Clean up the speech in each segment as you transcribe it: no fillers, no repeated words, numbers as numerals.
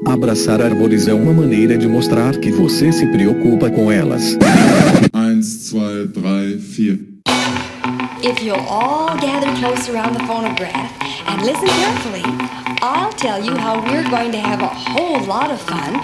Abraçar árvores é uma maneira de mostrar que você se preocupa com elas. 1, 2, 3, 4. If you'll all gather close around the phonograph and listen carefully, I'll tell you how we're going to have a whole lot of fun.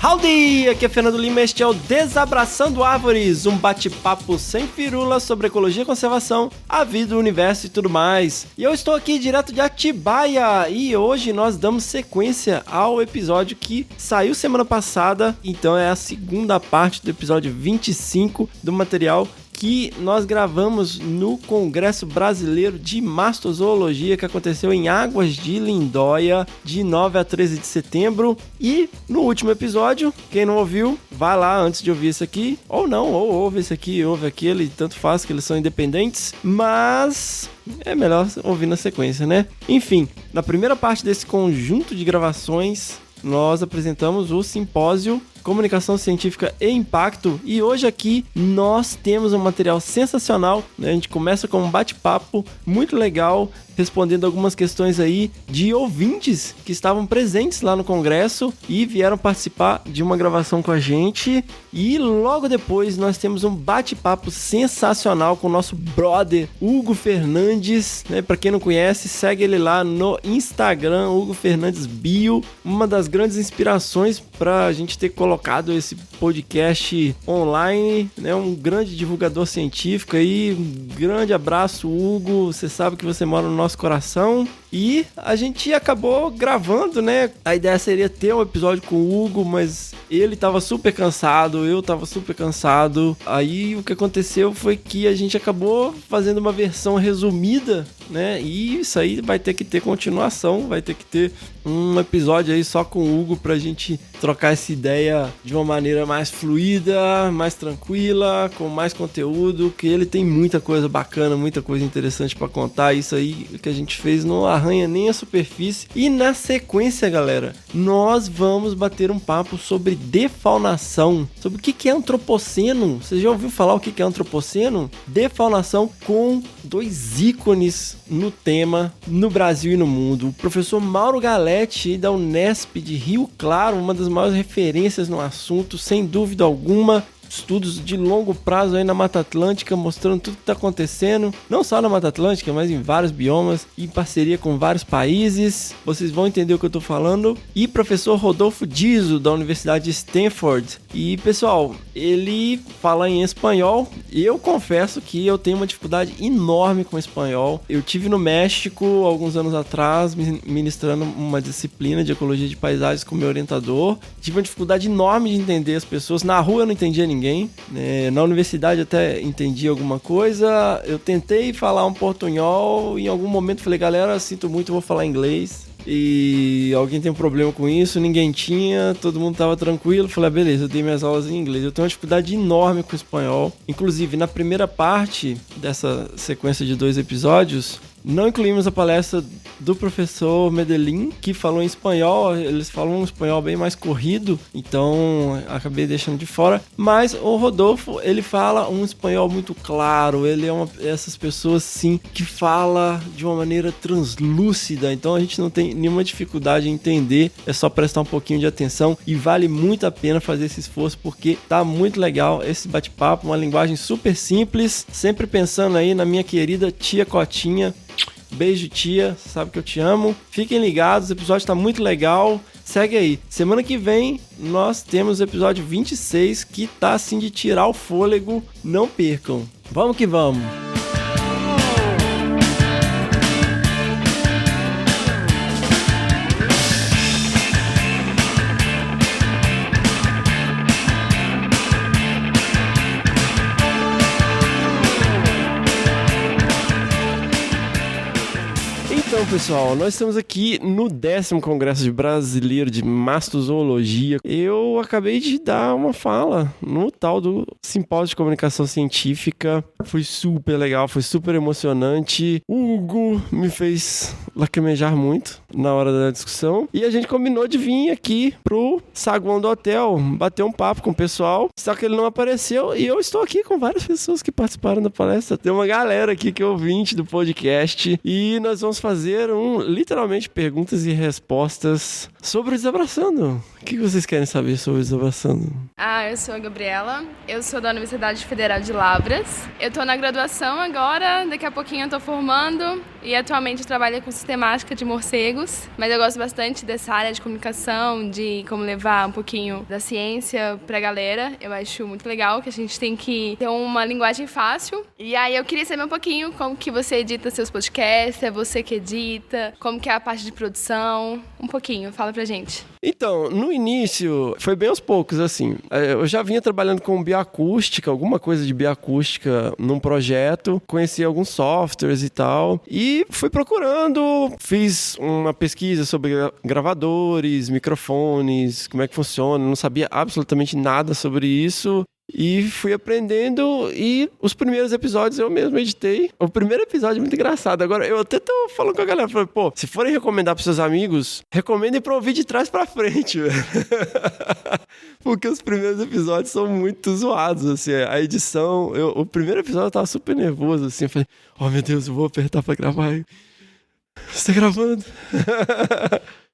Howdy! Aqui é Fernando Lima, este é o Desabraçando Árvores, um bate-papo sem firula sobre ecologia, conservação, a vida, o universo e tudo mais. E eu estou aqui direto de Atibaia e hoje nós damos sequência ao episódio que saiu semana passada, então é a segunda parte do episódio 25 do material que nós gravamos no Congresso Brasileiro de Mastozoologia, que aconteceu em Águas de Lindóia, de 9 a 13 de setembro. E no último episódio, quem não ouviu, vai lá antes de ouvir esse aqui, ou não, ou ouve esse aqui, ouve aquele, tanto faz que eles são independentes, mas é melhor ouvir na sequência, né? Enfim, na primeira parte desse conjunto de gravações, nós apresentamos o simpósio Comunicação Científica e Impacto, e hoje aqui nós temos um material sensacional, né? A gente começa com um bate-papo muito legal, respondendo algumas questões aí de ouvintes que estavam presentes lá no congresso e vieram participar de uma gravação com a gente, e logo depois nós temos um bate-papo sensacional com o nosso brother Hugo Fernandes, né? Para quem não conhece, segue ele lá no Instagram, Hugo Fernandes Bio, uma das grandes inspirações para a gente ter colocado esse podcast online, né? Um grande divulgador científico aí, um grande abraço, Hugo, você sabe que você mora no nosso coração. E a gente acabou gravando, né? A ideia seria ter um episódio com o Hugo, mas ele tava super cansado, eu tava super cansado. Aí o que aconteceu foi que a gente acabou fazendo uma versão resumida, né? E isso aí vai ter que ter continuação, vai ter que ter um episódio aí só com o Hugo pra gente trocar essa ideia de uma maneira mais fluida, mais tranquila, com mais conteúdo, que ele tem muita coisa bacana, muita coisa interessante pra contar. Isso aí que a gente fez não arranha nem a superfície. E na sequência, galera, nós vamos bater um papo sobre defaunação, sobre o que é antropoceno. Você já ouviu falar o que é antropoceno? Defaunação, com dois ícones no tema, no Brasil e no mundo. O professor Mauro Galetti, da Unesp de Rio Claro, uma das maiores referências no assunto, sem dúvida alguma. Estudos de longo prazo aí na Mata Atlântica, mostrando tudo que está acontecendo, não só na Mata Atlântica, mas em vários biomas, em parceria com vários países. Vocês vão entender o que eu estou falando. E professor Rodolfo Dizo, da Universidade de Stanford. E pessoal, ele fala em espanhol. Eu confesso que eu tenho uma dificuldade enorme com espanhol. Eu tive no México alguns anos atrás, ministrando uma disciplina de ecologia de paisagens com meu orientador. Tive uma dificuldade enorme de entender as pessoas. Na rua eu não entendia ninguém. Na universidade até entendi alguma coisa. Eu tentei falar um portunhol e em algum momento falei, galera, sinto muito, vou falar inglês. E alguém tem um problema com isso? Ninguém tinha, todo mundo tava tranquilo. Falei, beleza, eu dei minhas aulas em inglês. Eu tenho uma dificuldade enorme com o espanhol. Inclusive, na primeira parte dessa sequência de 2 episódios, não incluímos a palestra do professor Medellín, que falou em espanhol. Eles falam um espanhol bem mais corrido, então acabei deixando de fora. Mas o Rodolfo, ele fala um espanhol muito claro. Ele é essas pessoas, sim, que fala de uma maneira translúcida. Então a gente não tem nenhuma dificuldade em entender. É só prestar um pouquinho de atenção e vale muito a pena fazer esse esforço, porque tá muito legal esse bate-papo. Uma linguagem super simples, sempre pensando aí na minha querida tia Cotinha. Beijo, tia, sabe que eu te amo. Fiquem ligados, o episódio tá muito legal. Segue aí. Semana que vem nós temos o episódio 26, que tá assim de tirar o fôlego. Não percam. Vamos que vamos. Então, pessoal, nós estamos aqui no 10º Congresso Brasileiro de Mastozoologia. Eu acabei de dar uma fala no tal do Simpósio de Comunicação Científica. Foi super legal, foi super emocionante. O Hugo me fez lacrimejar muito. na hora da discussão. E a gente combinou de vir aqui pro saguão do hotel, bater um papo com o pessoal. Só que ele não apareceu e eu estou aqui com várias pessoas que participaram da palestra. Tem uma galera aqui que é ouvinte do podcast e nós vamos fazer literalmente perguntas e respostas sobre o Desabraçando. O que vocês querem saber sobre o Desabraçando? Eu sou a Gabriela, eu sou da Universidade Federal de Lavras. Eu tô na graduação agora, daqui a pouquinho eu tô formando e atualmente eu trabalho com sistemática de morcegos, mas eu gosto bastante dessa área de comunicação, de como levar um pouquinho da ciência pra galera. Eu acho muito legal que a gente tem que ter uma linguagem fácil. E aí eu queria saber um pouquinho como que você edita seus podcasts, é você que edita, como que é a parte de produção, um pouquinho, fala pra gente. Então, no início, foi bem aos poucos, assim. Eu já vinha trabalhando com bioacústica, alguma coisa de bioacústica num projeto, conheci alguns softwares e tal, e fui procurando, fiz uma pesquisa sobre gravadores, microfones, como é que funciona, não sabia absolutamente nada sobre isso. E fui aprendendo e os primeiros episódios eu mesmo editei. O primeiro episódio é muito engraçado. Agora, eu até tô falando com a galera, falei, pô, se forem recomendar pros seus amigos, recomendem pra ouvir de trás pra frente, velho. Porque os primeiros episódios são muito zoados, assim, a edição... O primeiro episódio eu tava super nervoso, assim, eu falei, oh meu Deus, eu vou apertar pra gravar. Você tá gravando?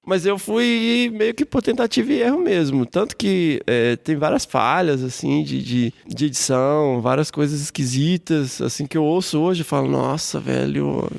Mas eu fui meio que por tentativa e erro mesmo. Tanto que tem várias falhas, assim, de edição, várias coisas esquisitas, assim, que eu ouço hoje e falo, nossa, velho,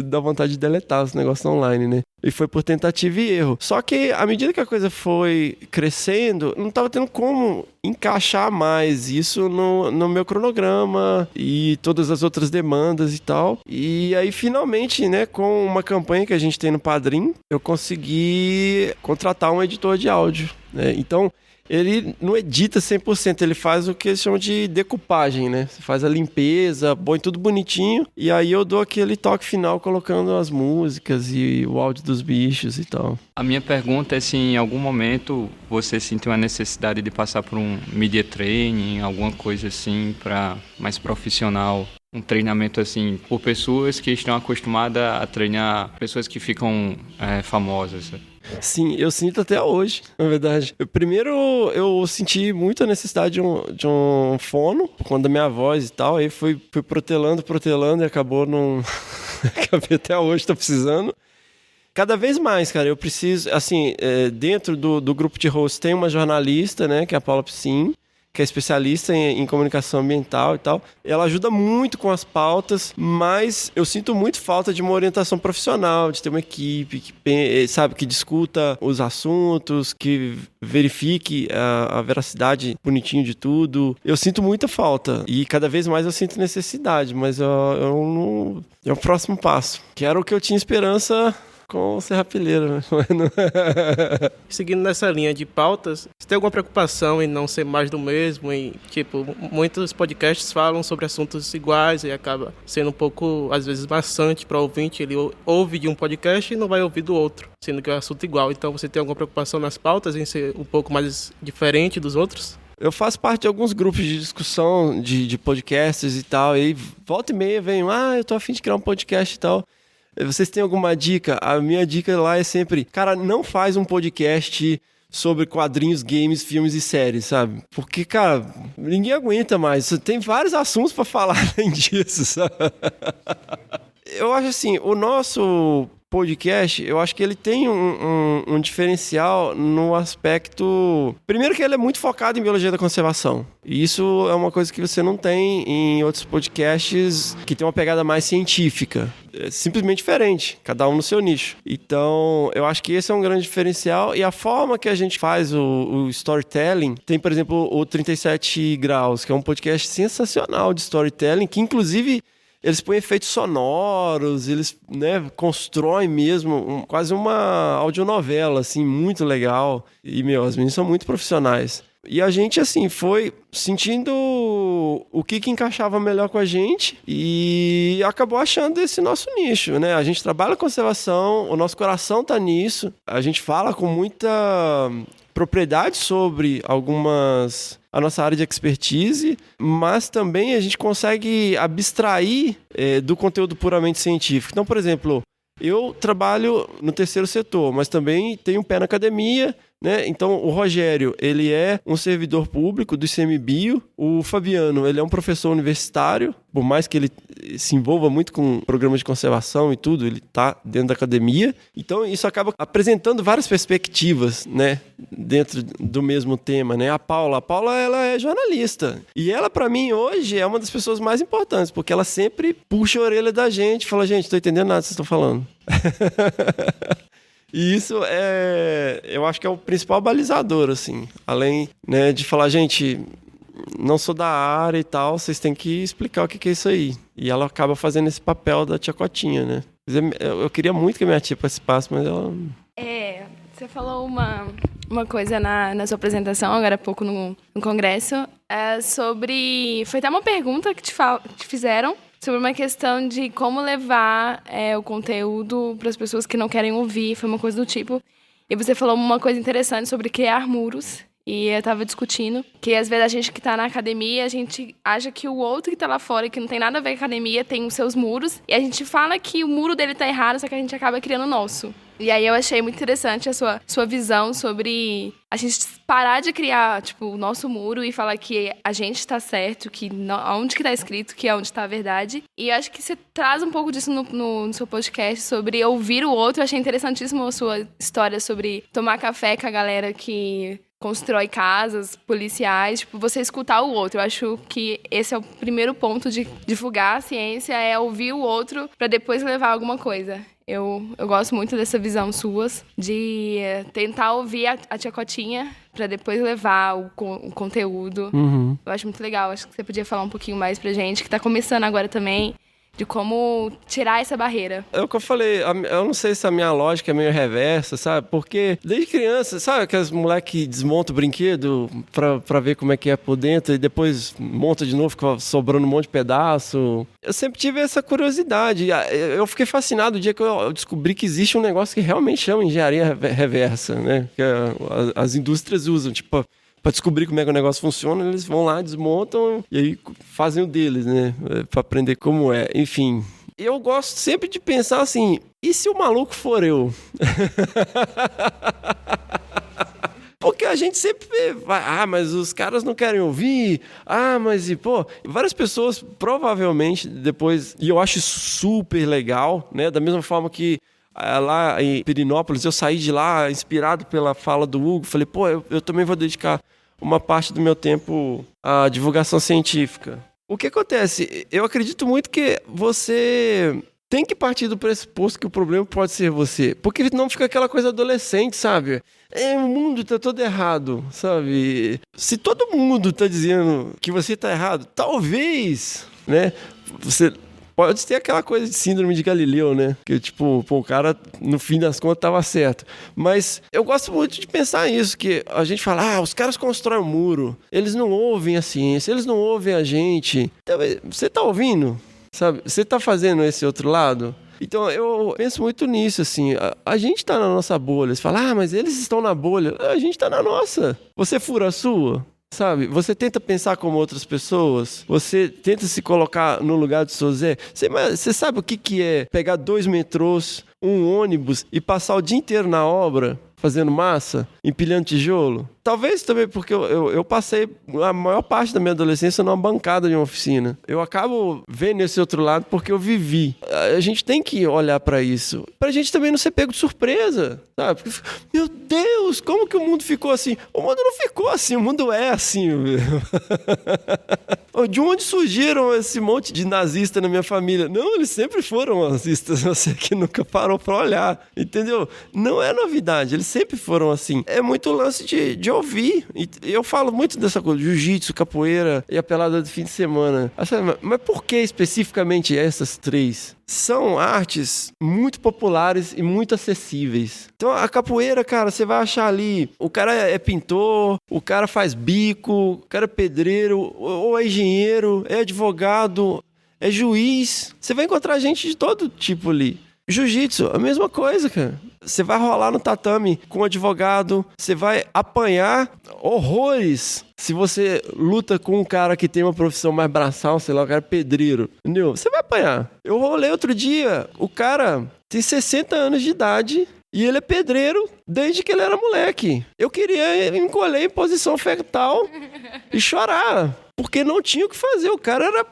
dá vontade de deletar os negócios online, né? E foi por tentativa e erro. Só que, à medida que a coisa foi crescendo, não estava tendo como encaixar mais isso no meu cronograma e todas as outras demandas e tal. E aí, finalmente, né, com uma campanha que a gente tem no Padrim, eu consegui contratar um editor de áudio, né? Então, ele não edita 100%, ele faz o que eles chamam de decupagem, né? Você faz a limpeza, põe tudo bonitinho, e aí eu dou aquele toque final colocando as músicas e o áudio dos bichos e tal. A minha pergunta é se em algum momento você sentiu a necessidade de passar por um media training, alguma coisa assim, para mais profissional. Um treinamento assim, por pessoas que estão acostumadas a treinar pessoas que ficam famosas. Sim, eu sinto até hoje, na verdade. Primeiro, eu senti muito a necessidade de um fono, por conta da minha voz e tal. Aí fui protelando e acabou não... Acabei até hoje, tô precisando. Cada vez mais, cara, eu preciso... Assim, dentro do grupo de host tem uma jornalista, né, que é a Paula Piscin, que é especialista em comunicação ambiental e tal. Ela ajuda muito com as pautas, mas eu sinto muito falta de uma orientação profissional, de ter uma equipe que, sabe, que discuta os assuntos, que verifique a veracidade bonitinho de tudo. Eu sinto muita falta e cada vez mais eu sinto necessidade, mas eu não... É o próximo passo, que era o que eu tinha esperança... com o Serrapilheiro, né? Seguindo nessa linha de pautas, você tem alguma preocupação em não ser mais do mesmo? Em, tipo, muitos podcasts falam sobre assuntos iguais e acaba sendo um pouco, às vezes, maçante para o ouvinte. Ele ouve de um podcast e não vai ouvir do outro, sendo que é um assunto igual. Então, você tem alguma preocupação nas pautas em ser um pouco mais diferente dos outros? Eu faço parte de alguns grupos de discussão de podcasts e tal, e volta e meia vem, eu tô a fim de criar um podcast e tal. Vocês têm alguma dica? A minha dica lá é sempre, cara, não faz um podcast sobre quadrinhos, games, filmes e séries, sabe? Porque, cara, ninguém aguenta mais. Tem vários assuntos pra falar além disso, sabe? Eu acho assim, o nosso podcast, eu acho que ele tem um diferencial no aspecto... Primeiro que ele é muito focado em biologia da conservação. E isso é uma coisa que você não tem em outros podcasts que tem uma pegada mais científica. É simplesmente diferente, cada um no seu nicho. Então, eu acho que esse é um grande diferencial. E a forma que a gente faz o storytelling... Tem, por exemplo, o 37 Graus, que é um podcast sensacional de storytelling, que inclusive... Eles põem efeitos sonoros, eles, né, constroem mesmo quase uma audionovela, assim, muito legal. E, as meninas são muito profissionais. E a gente, assim, foi sentindo o que encaixava melhor com a gente e acabou achando esse nosso nicho, né? A gente trabalha com conservação, o nosso coração tá nisso. A gente fala com muita propriedade sobre a nossa área de expertise, mas também a gente consegue abstrair do conteúdo puramente científico. Então, por exemplo, eu trabalho no terceiro setor, mas também tenho um pé na academia, né? Então, o Rogério, ele é um servidor público do ICMBio. O Fabiano, ele é um professor universitário. Por mais que ele se envolva muito com programas de conservação e tudo, ele está dentro da academia. Então, isso acaba apresentando várias perspectivas, né? Dentro do mesmo tema, né? A Paula, ela é jornalista. E ela, para mim, hoje, é uma das pessoas mais importantes, porque ela sempre puxa a orelha da gente, fala, gente, não tô entendendo nada que vocês estão falando. E isso eu acho que é o principal balizador, assim. Além, né, de falar, gente, não sou da área e tal, vocês têm que explicar o que é isso aí. E ela acaba fazendo esse papel da tia Cotinha, né? Eu queria muito que a minha tia participasse, mas ela... Você falou uma coisa na sua apresentação, agora há pouco no congresso, sobre... Foi até uma pergunta que te fizeram, sobre uma questão de como levar o conteúdo para as pessoas que não querem ouvir, foi uma coisa do tipo. E você falou uma coisa interessante sobre criar muros. E eu estava discutindo que, às vezes, a gente que está na academia, a gente acha que o outro que está lá fora, que não tem nada a ver com a academia, tem os seus muros. E a gente fala que o muro dele está errado, só que a gente acaba criando o nosso. E aí eu achei muito interessante a sua visão sobre a gente parar de criar, tipo, o nosso muro e falar que a gente está certo, que onde que está escrito, que é onde está a verdade. E eu acho que você traz um pouco disso no seu podcast, sobre ouvir o outro. Eu achei interessantíssimo a sua história sobre tomar café com a galera que constrói casas policiais, tipo, você escutar o outro. Eu acho que esse é o primeiro ponto de divulgar a ciência, é ouvir o outro para depois levar alguma coisa. Eu gosto muito dessa visão suas, de tentar ouvir a tia Cotinha para depois levar o conteúdo. Uhum. Eu acho muito legal. Acho que você podia falar um pouquinho mais pra gente, que tá começando agora também, de como tirar essa barreira. É o que eu falei, eu não sei se a minha lógica é meio reversa, sabe? Porque desde criança, sabe aqueles moleques que desmontam o brinquedo pra ver como é que é por dentro e depois monta de novo, fica sobrando um monte de pedaço. Eu sempre tive essa curiosidade. Eu fiquei fascinado o dia que eu descobri que existe um negócio que realmente chama engenharia reversa, né? Que as indústrias usam, tipo... Pra descobrir como é que o negócio funciona, eles vão lá, desmontam e aí fazem o deles, né? Pra aprender como é. Enfim, eu gosto sempre de pensar assim, e se o maluco for eu? Porque a gente sempre vai, mas os caras não querem ouvir, mas várias pessoas provavelmente depois, e eu acho super legal, né? Da mesma forma que lá em Pirinópolis, eu saí de lá inspirado pela fala do Hugo, falei, eu também vou dedicar uma parte do meu tempo à divulgação científica. O que acontece? Eu acredito muito que você tem que partir do pressuposto que o problema pode ser você, porque não fica aquela coisa adolescente, sabe? O mundo tá todo errado, sabe? Se todo mundo tá dizendo que você tá errado, talvez, né, você... Pode ter aquela coisa de síndrome de Galileu, né? Que, tipo, o cara, no fim das contas, tava certo. Mas eu gosto muito de pensar nisso, que a gente fala, os caras constroem um muro, eles não ouvem a ciência, eles não ouvem a gente. Então, você tá ouvindo? Sabe? Você tá fazendo esse outro lado? Então, eu penso muito nisso, assim. A gente tá na nossa bolha. Você fala, mas eles estão na bolha. A gente tá na nossa. Você fura a sua? Sabe, você tenta pensar como outras pessoas, você tenta se colocar no lugar do seu Zé. Você sabe o que é pegar 2 metrôs, um ônibus e passar o dia inteiro na obra, fazendo massa, empilhando tijolo? Talvez também porque eu passei a maior parte da minha adolescência numa bancada de uma oficina. Eu acabo vendo esse outro lado porque eu vivi. A gente tem que olhar pra isso. Pra gente também não ser pego de surpresa, sabe? Porque, meu Deus, como que o mundo ficou assim? O mundo não ficou assim, o mundo é assim. De onde surgiram esse monte de nazistas na minha família? Não, eles sempre foram nazistas, você que nunca parou pra olhar, entendeu? Não é novidade, eles sempre foram assim. É muito lance de ouvir. E eu falo muito dessa coisa, jiu-jitsu, capoeira e a pelada do fim de semana. Mas por que especificamente essas 3? São artes muito populares e muito acessíveis. Então a capoeira, cara, você vai achar ali, o cara é pintor, o cara faz bico, o cara é pedreiro, ou é engenheiro, é advogado, é juiz. Você vai encontrar gente de todo tipo ali. Jiu-jitsu, a mesma coisa, cara. Você vai rolar no tatame com um advogado, você vai apanhar horrores se você luta com um cara que tem uma profissão mais braçal, sei lá, o cara é pedreiro, entendeu? Você vai apanhar. Eu rolei outro dia, o cara tem 60 anos de idade e ele é pedreiro desde que ele era moleque. Eu queria encolher em posição fetal e chorar, porque não tinha o que fazer, o cara era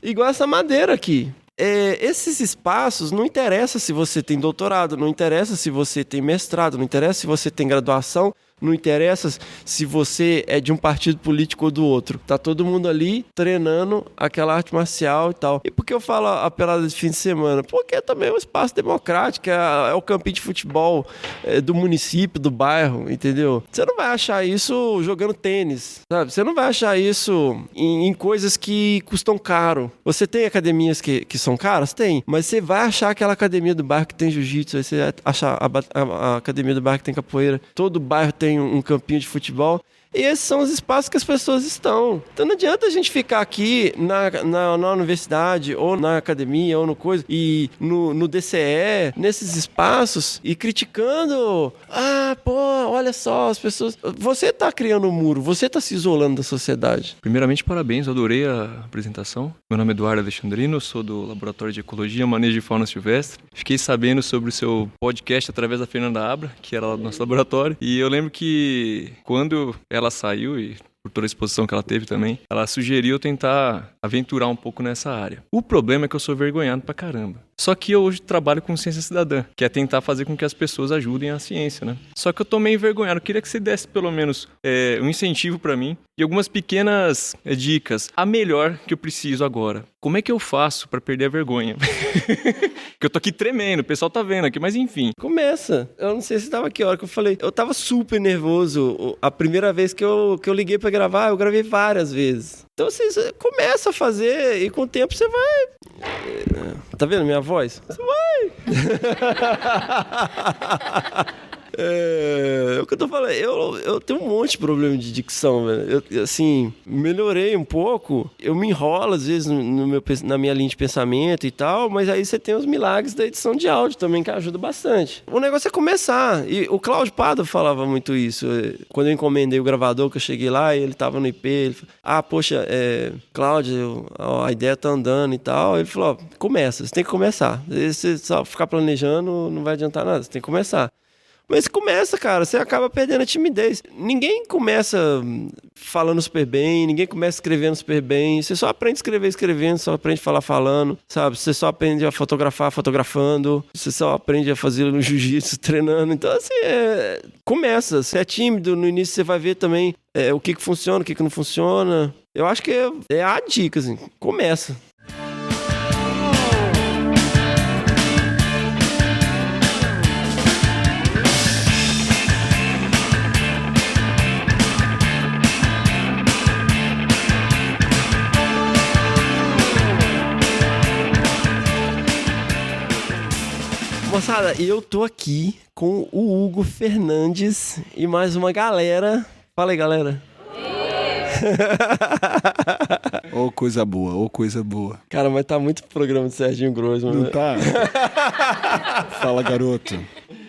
igual essa madeira aqui. Esses espaços, não interessa se você tem doutorado, não interessa se você tem mestrado, não interessa se você tem graduação, não interessa se você é de um partido político ou do outro. Tá todo mundo ali treinando aquela arte marcial e tal. E por que eu falo a pelada de fim de semana? Porque também é um espaço democrático, é o campinho de futebol do município, do bairro, entendeu? Você não vai achar isso jogando tênis, sabe? Você não vai achar isso em coisas que custam caro. Você tem academias que são caras? Tem. Mas você vai achar aquela academia do bairro que tem jiu-jitsu, aí você vai achar a academia do bairro que tem capoeira. Todo bairro tem um campinho de futebol. E esses são os espaços que as pessoas estão. Então não adianta a gente ficar aqui na universidade, ou na academia, ou no coisa, e no DCE, nesses espaços, e criticando. Olha só, as pessoas... Você tá criando um muro, você tá se isolando da sociedade. Primeiramente, parabéns, eu adorei a apresentação. Meu nome é Eduardo Alexandrino, sou do Laboratório de Ecologia, Manejo de Fauna Silvestre. Fiquei sabendo sobre o seu podcast através da Fernanda Abra, que era lá do nosso laboratório. E eu lembro que quando ela saiu, e por toda a exposição que ela teve também, ela sugeriu tentar aventurar um pouco nessa área. O problema é que eu sou vergonhado pra caramba. Só que eu hoje trabalho com ciência cidadã, que é tentar fazer com que as pessoas ajudem a ciência, né? Só que eu tô meio envergonhado. Eu queria que você desse pelo menos um incentivo pra mim e algumas pequenas dicas. A melhor que eu preciso agora. Como é que eu faço pra perder a vergonha? Que eu tô aqui tremendo, o pessoal tá vendo aqui, mas enfim. Começa. Eu não sei se tava aqui a hora que eu falei. Eu tava super nervoso. A primeira vez que eu liguei pra gravar, eu gravei várias vezes. Então você começa a fazer e com o tempo você vai... Tá vendo minha voz? Você vai! É o que eu tô falando, eu tenho um monte de problema de dicção, velho. Eu, assim, melhorei um pouco. Eu me enrolo, às vezes, na minha linha de pensamento e tal, mas aí você tem os milagres da edição de áudio também, que ajuda bastante. O negócio é começar. E o Cláudio Pado falava muito isso. Quando eu encomendei o gravador, que eu cheguei lá e ele tava no IP, ele falou, poxa, Cláudio, a ideia tá andando e tal. Ele falou, começa, você tem que começar. Se você só ficar planejando, não vai adiantar nada, você tem que começar. Mas começa, cara, você acaba perdendo a timidez. Ninguém começa falando super bem, ninguém começa escrevendo super bem. Você só aprende a escrever escrevendo, só aprende a falar falando, sabe? Você só aprende a fotografar fotografando, você só aprende a fazer no jiu-jitsu treinando. Então, assim, começa. Se é tímido, no início você vai ver também o que funciona, o que não funciona. Eu acho que é a dica, assim, começa. Moçada, eu tô aqui com o Hugo Fernandes e mais uma galera. Fala aí, galera. Ô, coisa boa, ô, coisa boa. Cara, mas tá muito programa de Serginho Grosso, mano. Não tá? Fala, garoto.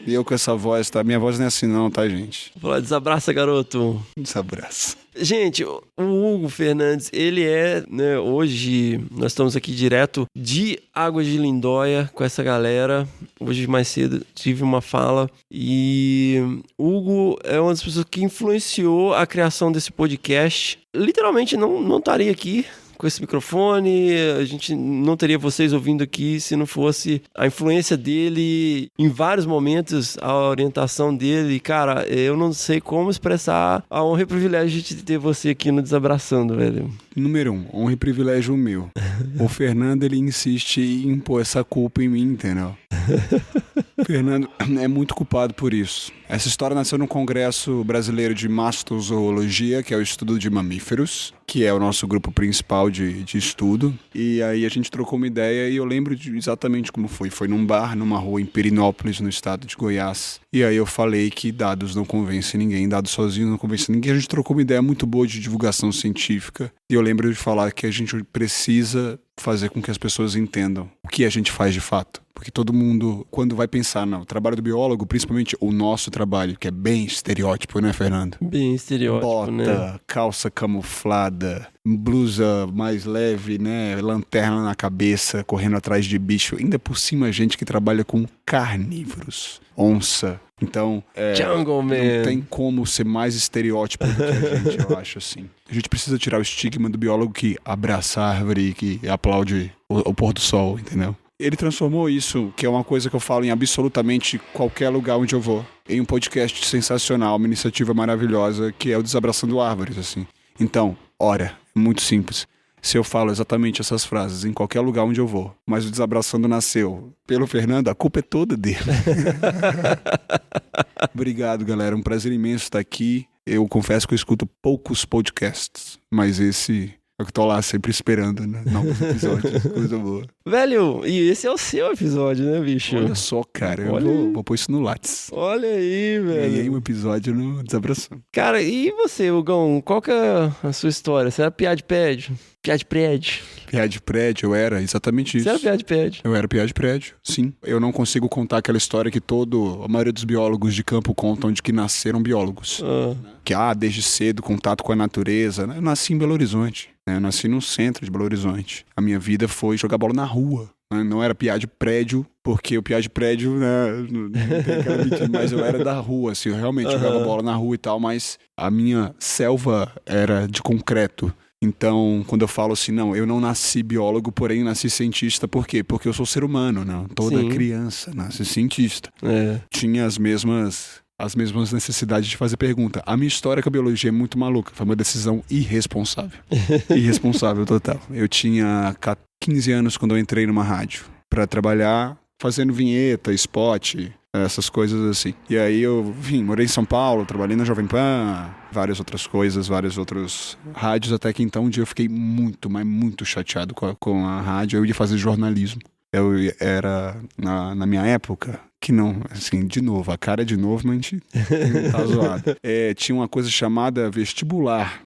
E eu com essa voz, tá? Minha voz não é assim não, tá, gente? Vou falar, desabraça, garoto. Desabraça. Gente, o Hugo Fernandes, ele né, hoje nós estamos aqui direto de Águas de Lindóia com essa galera. Hoje mais cedo tive uma fala e o Hugo é uma das pessoas que influenciou a criação desse podcast. Literalmente não estaria aqui com esse microfone, a gente não teria vocês ouvindo aqui se não fosse a influência dele em vários momentos, a orientação dele. Cara, eu não sei como expressar a honra e privilégio de ter você aqui no Desabraçando, velho. Número 1, honra e privilégio meu. O Fernando, ele insiste em impor essa culpa em mim, entendeu? O Fernando é muito culpado por isso. Essa história nasceu no Congresso Brasileiro de Mastozoologia, que é o estudo de mamíferos. que é o nosso grupo principal de estudo. E aí a gente trocou uma ideia e eu lembro de exatamente como foi. Foi num bar, numa rua em Perinópolis, no estado de Goiás. E aí eu falei que dados não convencem ninguém, dados sozinhos não convencem ninguém. A gente trocou uma ideia muito boa de divulgação científica. E eu lembro de falar que a gente precisa fazer com que as pessoas entendam o que a gente faz de fato. Porque todo mundo, quando vai pensar no trabalho do biólogo, principalmente o nosso trabalho, que é bem estereótipo, né, Fernando? Bem estereótipo, Bota, né? calça camuflada, blusa mais leve, né, lanterna na cabeça, correndo atrás de bicho. Ainda por cima, gente que trabalha com carnívoros, onça. Então, Jungle Man. não tem como ser mais estereótipo do que a gente, eu acho, assim. A gente precisa tirar o estigma do biólogo que abraça a árvore e que aplaude o pôr do sol, entendeu? Ele transformou isso, que é uma coisa que eu falo em absolutamente qualquer lugar onde eu vou, em um podcast sensacional, uma iniciativa maravilhosa, que é o Desabraçando Árvores, assim. Então, ora, é muito simples. Se eu falo exatamente essas frases em qualquer lugar onde eu vou, mas o Desabraçando nasceu pelo Fernando, a culpa é toda dele. Obrigado, galera. Um prazer imenso estar aqui. Eu confesso que eu escuto poucos podcasts, mas esse... Eu que tô lá sempre esperando, né? Novos episódios, coisa boa. Velho, e esse é o seu episódio, né, bicho? Olha só, cara, eu vou pôr isso no Lattes. Olha aí, velho. Ganhei um episódio no Desabraçando. Cara, e você, Hugão? Qual que é a sua história? Você era piá de prédio? Piá de prédio? Piá de prédio, eu era exatamente isso. Você era piá de prédio? Eu era piá de prédio, sim. Eu não consigo contar aquela história que a maioria dos biólogos de campo contam de que nasceram biólogos. Que, desde cedo, contato com a natureza. Eu nasci em Belo Horizonte. Eu nasci no centro de Belo Horizonte. A minha vida foi jogar bola na rua. Não era piá de prédio, porque o piá de prédio, né, não tem aquela mentira, mas eu era da rua, assim, eu realmente jogava bola na rua e tal, mas a minha selva era de concreto. Então, quando eu falo assim, não, eu não nasci biólogo, porém nasci cientista, por quê? Porque eu sou ser humano, né? Toda criança nasce cientista. Tinha as mesmas necessidades de fazer pergunta. A minha história com a biologia é muito maluca. Foi uma decisão irresponsável. Irresponsável total. Eu tinha 15 anos quando eu entrei numa rádio para trabalhar fazendo vinheta, spot, essas coisas assim. E aí eu morei em São Paulo, trabalhei na Jovem Pan, várias outras coisas, vários outros rádios, até que então um dia eu fiquei muito, mas muito chateado com a rádio. Eu ia fazer jornalismo. Eu era, na minha época, que não, assim, de novo, a cara é de novo, mas a gente tá zoado. Tinha uma coisa chamada vestibular.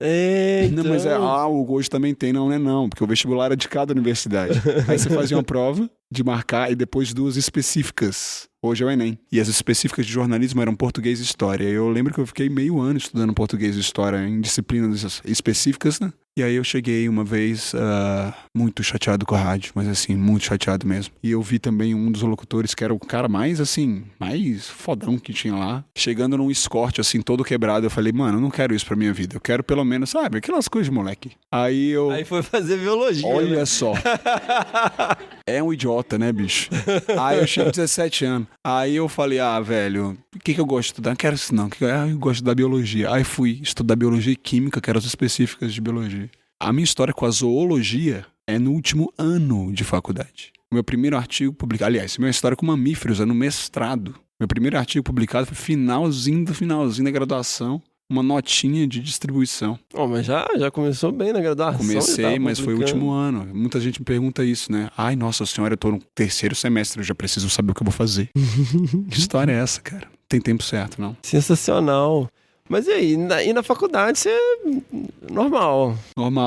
Então... Não, mas o hoje também tem, não, porque o vestibular era de cada universidade. Aí você fazia uma prova de marcar e depois 2 específicas. Hoje é o Enem. E as específicas de jornalismo eram português e história. Eu lembro que eu fiquei meio ano estudando português e história em disciplinas específicas, né? E aí eu cheguei uma vez muito chateado com a rádio, mas assim, muito chateado mesmo. E eu vi também um dos locutores, que era o cara mais fodão que tinha lá, chegando num escorte, assim, todo quebrado. Eu falei, mano, eu não quero isso pra minha vida. Eu quero pelo menos, sabe, aquelas coisas de moleque. Aí foi fazer biologia. Olha, né? Só. É um idiota, né, bicho? Aí eu tinha 17 anos. Aí eu falei, velho, o que eu gosto de estudar? Não quero isso não, eu gosto de estudar biologia. Aí fui estudar biologia e química, que eram as específicas de biologia. A minha história com a zoologia é no último ano de faculdade. O meu primeiro artigo publicado... Aliás, minha história com mamíferos é no mestrado. Meu primeiro artigo publicado foi finalzinho da graduação. Uma notinha de distribuição. Mas já começou bem na graduação? Comecei, mas foi o último ano. Muita gente me pergunta isso, né? Ai, nossa senhora, eu tô no 3º semestre, eu já preciso saber o que eu vou fazer. Que história é essa, cara? Tem tempo certo, não? Sensacional. Mas e aí, na faculdade você Normal.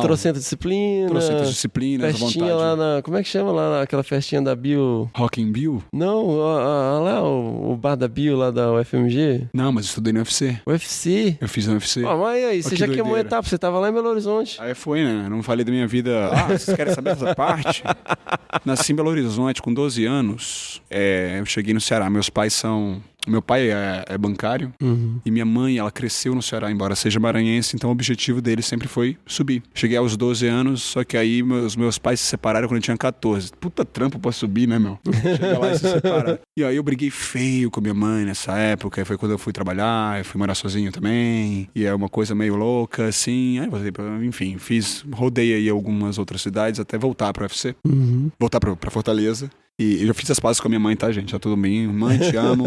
Trocentas disciplinas, festinha lá na... Como é que chama lá naquela festinha da Bio? Rock in Bio? Não, lá o bar da Bio lá da UFMG. Não, mas eu estudei no UFC. UFC? Eu fiz no UFC. Mas aí, você já queimou a etapa, você tava lá em Belo Horizonte. Aí foi, né? Não falei da minha vida. Vocês querem saber essa parte? Nasci em Belo Horizonte com 12 anos. Eu cheguei no Ceará. Meu pai é bancário e minha mãe, ela cresceu no Ceará, embora seja maranhense, então o objetivo dele sempre foi subir. Cheguei aos 12 anos, só que aí meus pais se separaram quando eu tinha 14. Puta trampo pra subir, né, meu? Chegar lá e se separar. E aí eu briguei feio com minha mãe nessa época, foi quando eu fui trabalhar, eu fui morar sozinho também, e é uma coisa meio louca, assim. Aí enfim, rodei aí algumas outras cidades até voltar pro UFC, voltar pra Fortaleza. E eu já fiz as pazes com a minha mãe, tá, gente? Tá tudo bem. Mãe, te amo.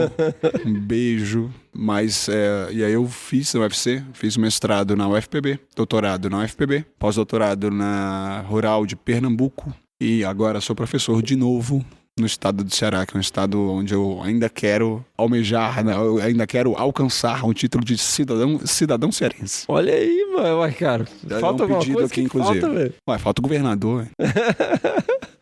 Um beijo. Mas, e aí eu fiz no UFC, fiz mestrado na UFPB, doutorado na UFPB, pós-doutorado na Rural de Pernambuco. E agora sou professor de novo no estado do Ceará, que é um estado onde eu ainda quero almejar, né? Eu ainda quero alcançar o título de cidadão cearense. Olha aí, mano. Ué, cara, falta alguma coisa aqui, inclusive. Falta, velho. Ué, falta o governador.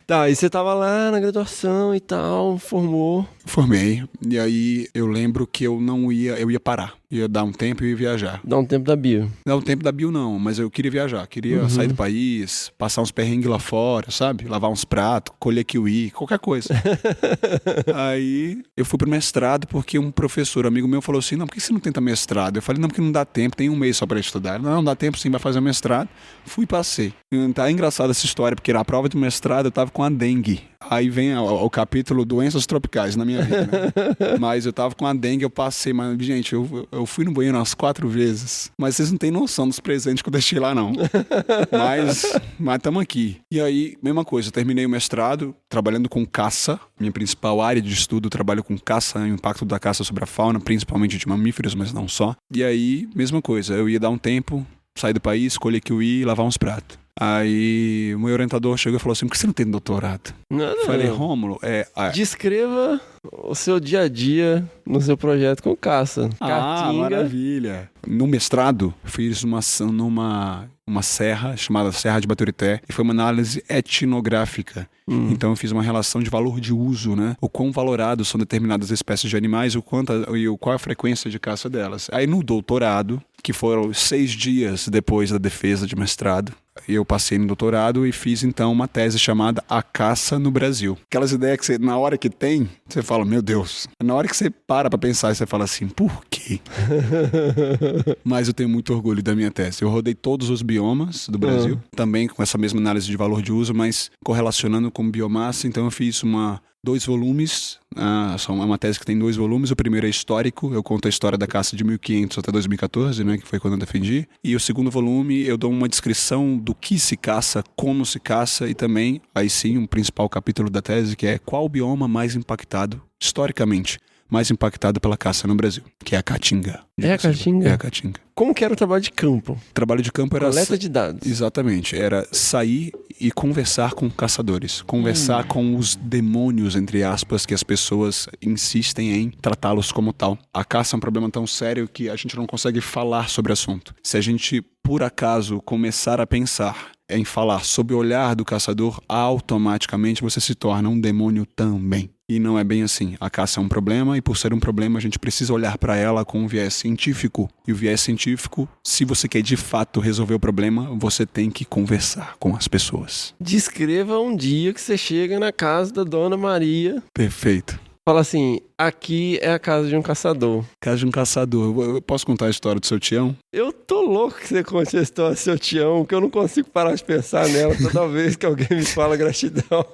Tá, e você tava lá na graduação e tal, formou. Formei, e aí eu lembro que eu ia parar. Ia dar um tempo e ia viajar. Dar um tempo da bio. Não, o tempo da bio não, mas eu queria viajar. Queria sair do país, passar uns perrengues lá fora, sabe? Lavar uns pratos, colher kiwi, qualquer coisa. Aí eu fui pro mestrado porque um professor, amigo meu, falou assim, não, por que você não tenta mestrado? Eu falei, não, porque não dá tempo, tem um mês só pra estudar. Não dá tempo sim, vai fazer o mestrado. Fui e passei. Tá engraçada essa história, porque na prova de mestrado eu tava com a dengue. Aí vem o capítulo doenças tropicais na minha vida, né? Mas eu tava com a dengue, eu passei, mas, gente, eu fui no banheiro umas 4 vezes. Mas vocês não têm noção dos presentes que eu deixei lá, não. Mas tamo aqui. E aí, mesma coisa, eu terminei o mestrado trabalhando com caça. Minha principal área de estudo, eu trabalho com caça, o impacto da caça sobre a fauna, principalmente de mamíferos, mas não só. E aí, mesma coisa, eu ia dar um tempo, sair do país, colher kiwi e lavar uns pratos. Aí o meu orientador chegou e falou assim, por que você não tem doutorado? Não. Falei, Rômulo, Descreva o seu dia a dia no seu projeto com caça. Caatinga. Maravilha. No mestrado, fiz uma serra chamada Serra de Baturité e foi uma análise etnográfica. Então eu fiz uma relação de valor de uso, né? O quão valorados são determinadas espécies de animais e qual a frequência de caça delas. Aí no doutorado, que foram 6 dias depois da defesa de mestrado, eu passei no doutorado e fiz então uma tese chamada A Caça no Brasil. Aquelas ideias que você, na hora que tem, você fala, meu Deus. Na hora que você para pra pensar, você fala assim, por quê? Mas eu tenho muito orgulho da minha tese. Eu rodei todos os biomas do Brasil, também com essa mesma análise de valor de uso, mas correlacionando com biomassa. Então eu fiz 2 volumes, é uma tese que tem 2 volumes. O primeiro é histórico, eu conto a história da caça de 1500 até 2014, né, que foi quando eu defendi. E o segundo volume eu dou uma descrição do que se caça, como se caça e também, aí sim, um principal capítulo da tese, que é qual o bioma mais impactado, historicamente, mais impactado pela caça no Brasil, que é a Caatinga. É a Caatinga? É a Caatinga. Como que era o trabalho de campo? O trabalho de campo era... Coleta de dados. Exatamente. Era sair e conversar com caçadores. Conversar com os demônios, entre aspas, que as pessoas insistem em tratá-los como tal. A caça é um problema tão sério que a gente não consegue falar sobre o assunto. Se a gente, por acaso, começar a pensar em falar sob o olhar do caçador, automaticamente você se torna um demônio também. E não é bem assim. A caça é um problema e por ser um problema a gente precisa olhar para ela com um viés científico. E o viés científico, se você quer de fato resolver o problema, você tem que conversar com as pessoas. Descreva um dia que você chega na casa da Dona Maria. Perfeito. Fala assim, aqui é a casa de um caçador. Casa de um caçador. Eu posso contar a história do seu Tião? Eu tô louco que você conte a história do seu Tião, que eu não consigo parar de pensar nela toda vez que alguém me fala gratidão.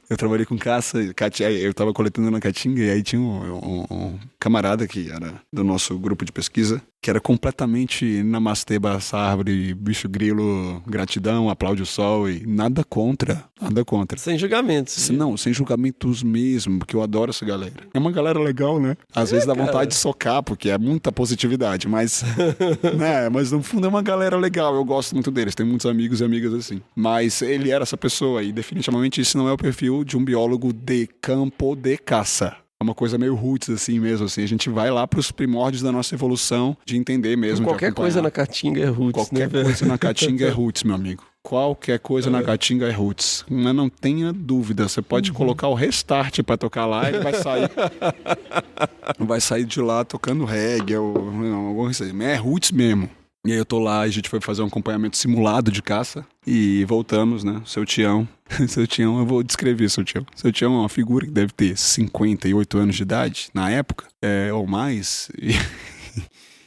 Eu trabalhei com caça, eu tava coletando na Caatinga e aí tinha um camarada que era do nosso grupo de pesquisa, que era completamente namastê, abraçar árvore, bicho grilo, gratidão, aplaude o sol e nada contra. Sem julgamentos. Não, sem julgamentos mesmo, porque eu adoro essa galera. É uma galera legal, né? Às vezes dá vontade de socar, porque é muita positividade, mas né, mas no fundo é uma galera legal, eu gosto muito deles, tenho muitos amigos e amigas assim. Mas ele era essa pessoa e definitivamente isso não é o perfil de um biólogo de campo de caça. É uma coisa meio roots, assim mesmo, assim. A gente vai lá pros primórdios da nossa evolução, de entender mesmo, qualquer coisa na Caatinga é roots, qualquer coisa na Caatinga é roots, meu amigo. Qualquer coisa na Caatinga é roots. Mas não tenha dúvida, você pode colocar o restart pra tocar lá e vai sair de lá tocando reggae ou alguma coisa assim. É roots mesmo. E aí eu tô lá, a gente foi fazer um acompanhamento simulado de caça e voltamos, né? Seu Tião, eu vou descrever seu Tião. Seu Tião é uma figura que deve ter 58 anos de idade, na época, ou mais, e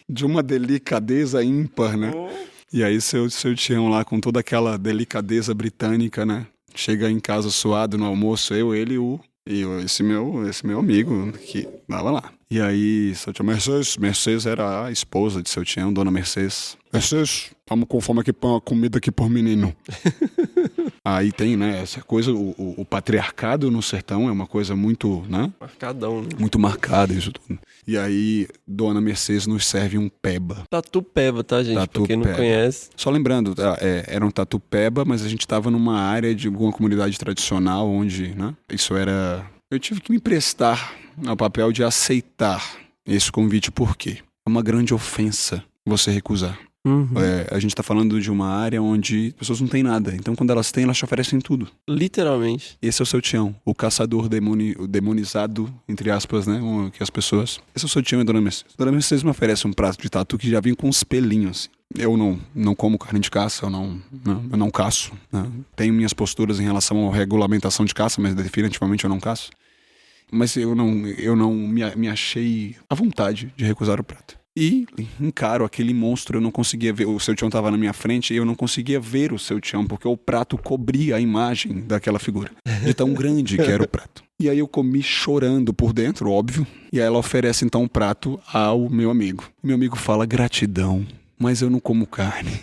de uma delicadeza ímpar, né? E aí seu Tião lá com toda aquela delicadeza britânica, né? Chega em casa suado no almoço, ele e esse meu amigo que tava lá. E aí, seu Tião Mercedes era a esposa de seu Tião, Dona Mercedes. Mercedes, estamos com fome aqui pra uma comida aqui por menino. Aí tem, né, essa coisa, o patriarcado no sertão é uma coisa muito, né? Marcadão, né? Muito marcada isso tudo. E aí, Dona Mercedes nos serve um peba. Tatu peba, tá, gente? Tatu pra quem não peba. conhece. Só lembrando, era um tatu peba, mas a gente tava numa área de alguma comunidade tradicional onde, né, isso era... Eu tive que me prestar ao papel de aceitar esse convite, por quê? É uma grande ofensa você recusar. A gente tá falando de uma área onde as pessoas não têm nada. Então, quando elas têm, elas te oferecem tudo. Literalmente. Esse é o seu Tião, o caçador demonizado, entre aspas, né? Que as pessoas... Esse é o seu Tião e a Dona Mercedes. Dona Mercedes me oferece um prato de tatu que já vem com uns pelinhos, assim. Eu não como carne de caça, eu não caço, né? Tenho minhas posturas em relação à regulamentação de caça, mas definitivamente eu não caço. Mas eu não me achei à vontade de recusar o prato. E encaro aquele monstro, eu não conseguia ver, o seu Tião estava na minha frente e eu não conseguia ver o seu Tião, porque o prato cobria a imagem daquela figura, de tão grande que era o prato. E aí eu comi chorando por dentro, óbvio, e aí ela oferece então o prato ao meu amigo. Meu amigo fala, gratidão, mas eu não como carne.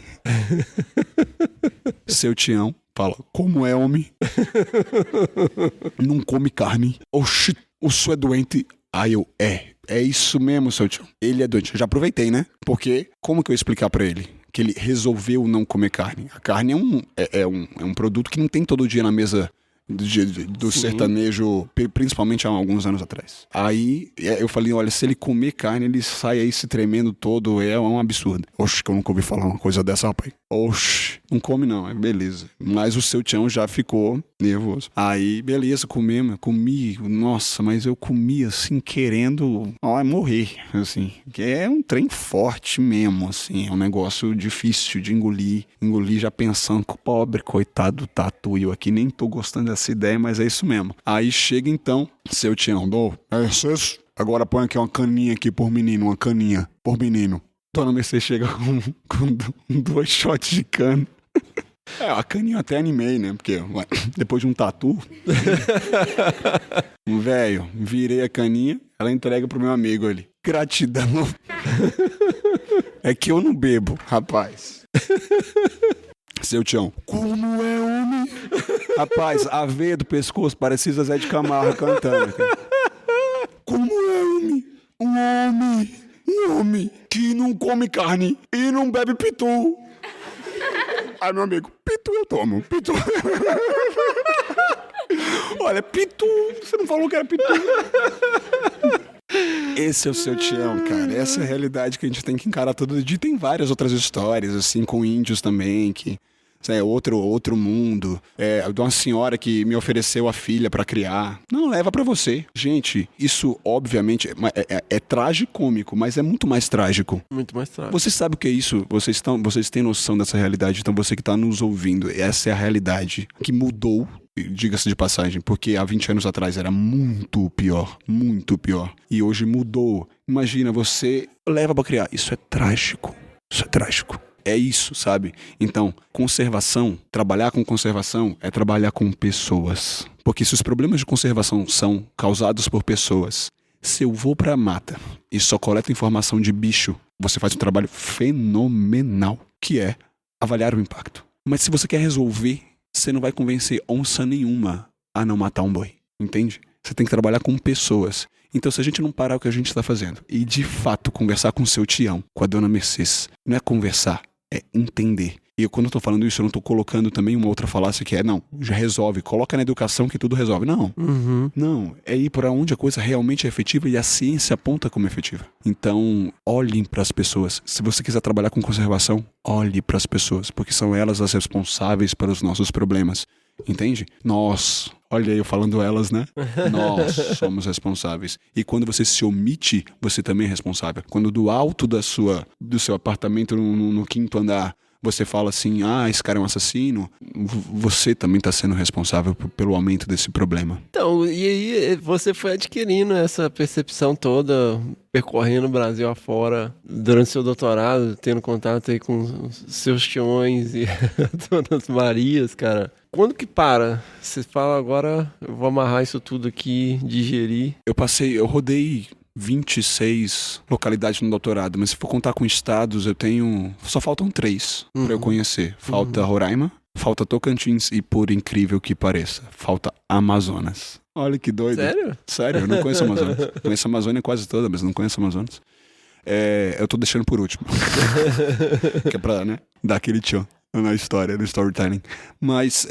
Seu Tião fala, como é, homem? Não come carne. Oxi, o senhor é doente? Aí eu, é isso mesmo, seu Tião. Ele é doente. Eu já aproveitei, né? Porque como que eu ia explicar pra ele que ele resolveu não comer carne? A carne é um produto que não tem todo dia na mesa do sertanejo, principalmente há alguns anos atrás. Aí eu falei, olha, se ele comer carne, ele sai aí se tremendo todo, é um absurdo. Oxe, que eu nunca ouvi falar uma coisa dessa, rapaz. Oxe, não come não, é beleza. Mas o seu Tião já ficou nervoso. Aí, beleza, comi, nossa, mas eu comi assim, querendo morrer, assim. Que é um trem forte mesmo, assim, é um negócio difícil de engolir já pensando, pobre, coitado do tatu, eu aqui nem tô gostando dessa ideia, mas é isso mesmo. Aí chega então, seu Tião, isso? Agora põe aqui uma caninha aqui por menino, uma caninha por menino. Dona Mercedes chega com 2 shots de cana. A caninha eu até animei, né? Porque depois de um tatu, velho, virei a caninha, ela entrega pro meu amigo ali. Gratidão. É que eu não bebo, rapaz. Seu Tião, como é, homem? Rapaz, a veia do pescoço parecia Zé de Camargo cantando. Cara. Como é, homem? Um homem que não come carne e não bebe pitu. Aí, meu amigo, pitu eu tomo, pitu. Olha, pitu, você não falou que era pitu. Esse é o seu Tião, cara. Essa é a realidade que a gente tem que encarar todo dia. Tem várias outras histórias, assim, com índios também, que é outro mundo. De uma senhora que me ofereceu a filha pra criar. Não, leva pra você. Gente, isso obviamente é tragicômico, mas é muito mais trágico. Muito mais trágico. Você sabe o que é isso? Vocês têm noção dessa realidade? Então você que tá nos ouvindo, essa é a realidade que mudou, diga-se de passagem, porque há 20 anos atrás era muito pior. E hoje mudou. Imagina, você leva pra criar. Isso é trágico. É isso, sabe? Então, trabalhar com conservação é trabalhar com pessoas. Porque se os problemas de conservação são causados por pessoas, se eu vou pra mata e só coleto informação de bicho, você faz um trabalho fenomenal, que é avaliar o impacto. Mas se você quer resolver, você não vai convencer onça nenhuma a não matar um boi, entende? Você tem que trabalhar com pessoas. Então, se a gente não parar o que a gente está fazendo e, de fato, conversar com o seu Tião, com a Dona Mercedes, não é conversar, é entender. E quando eu tô falando isso, eu não tô colocando também uma outra falácia que não, já resolve, coloca na educação que tudo resolve. Não, não, é ir por onde a coisa realmente é efetiva e a ciência aponta como efetiva. Então, olhem para as pessoas. Se você quiser trabalhar com conservação, olhe para as pessoas, porque são elas as responsáveis pelos nossos problemas. Entende? Nós, olha eu falando elas, né? Nós somos responsáveis. E quando você se omite, você também é responsável. Quando do alto do seu apartamento no 5º andar, você fala assim, esse cara é um assassino, você também está sendo responsável pelo aumento desse problema. Então, e aí você foi adquirindo essa percepção toda, percorrendo o Brasil afora, durante seu doutorado, tendo contato aí com seus tiões e Donas Marias, cara. Quando que para? Você fala, agora eu vou amarrar isso tudo aqui, digerir. Eu rodei 26 localidades no doutorado, mas se for contar com estados, só faltam 3 para eu conhecer. Falta Roraima, falta Tocantins e, por incrível que pareça, falta Amazonas. Olha que doido. Sério? Sério, eu não conheço a Amazonas. Conheço a Amazônia quase toda, mas não conheço a Amazonas. Eu tô deixando por último. Que é pra, né, dar aquele tchan na história, no storytelling. Mas,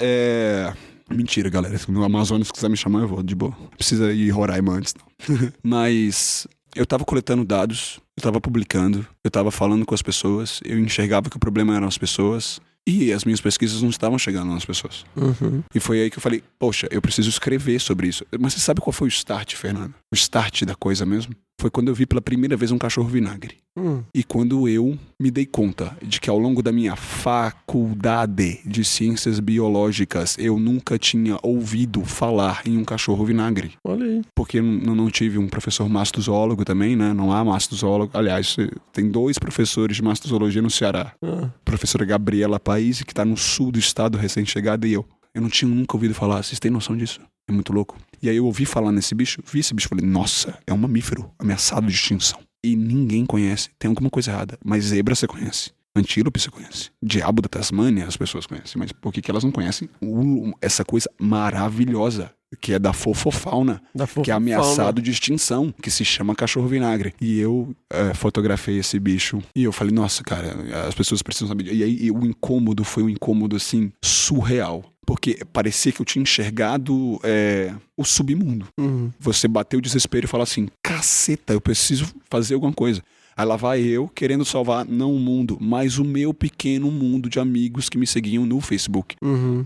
mentira, galera. Se no Amazonas quiser me chamar, eu vou, de boa. Não precisa ir Roraima antes, não. Mas eu tava coletando dados, eu tava publicando, eu tava falando com as pessoas, eu enxergava que o problema eram as pessoas e as minhas pesquisas não estavam chegando nas pessoas. E foi aí que eu falei, poxa, eu preciso escrever sobre isso. Mas você sabe qual foi o start, Fernando? O start da coisa mesmo? Foi quando eu vi pela primeira vez um cachorro vinagre. E quando eu me dei conta de que ao longo da minha faculdade de ciências biológicas eu nunca tinha ouvido falar em um cachorro vinagre. Olha aí. Porque eu não tive um professor mastozoólogo também, né? Não há mastozoólogo. Aliás, tem 2 professores de mastozoologia no Ceará. Professora Gabriela País, que tá no sul do estado, recém-chegada, e eu não tinha nunca ouvido falar. Vocês têm noção disso? É muito louco. E aí eu ouvi falar nesse bicho, vi esse bicho e falei, nossa, é um mamífero ameaçado de extinção. E ninguém conhece. Tem alguma coisa errada. Mas zebra você conhece. Antílope você conhece. Diabo da Tasmânia as pessoas conhecem. Mas por que elas não conhecem essa coisa maravilhosa que é da fofofauna, que é ameaçado de extinção, que se chama cachorro vinagre. E eu fotografei esse bicho e eu falei, nossa, cara, as pessoas precisam saber. E aí o incômodo foi um incômodo, assim, surreal. Porque parecia que eu tinha enxergado o submundo. Você bateu o desespero e fala assim, caceta, eu preciso fazer alguma coisa. Aí lá vai eu querendo salvar não o mundo, mas o meu pequeno mundo de amigos que me seguiam no Facebook.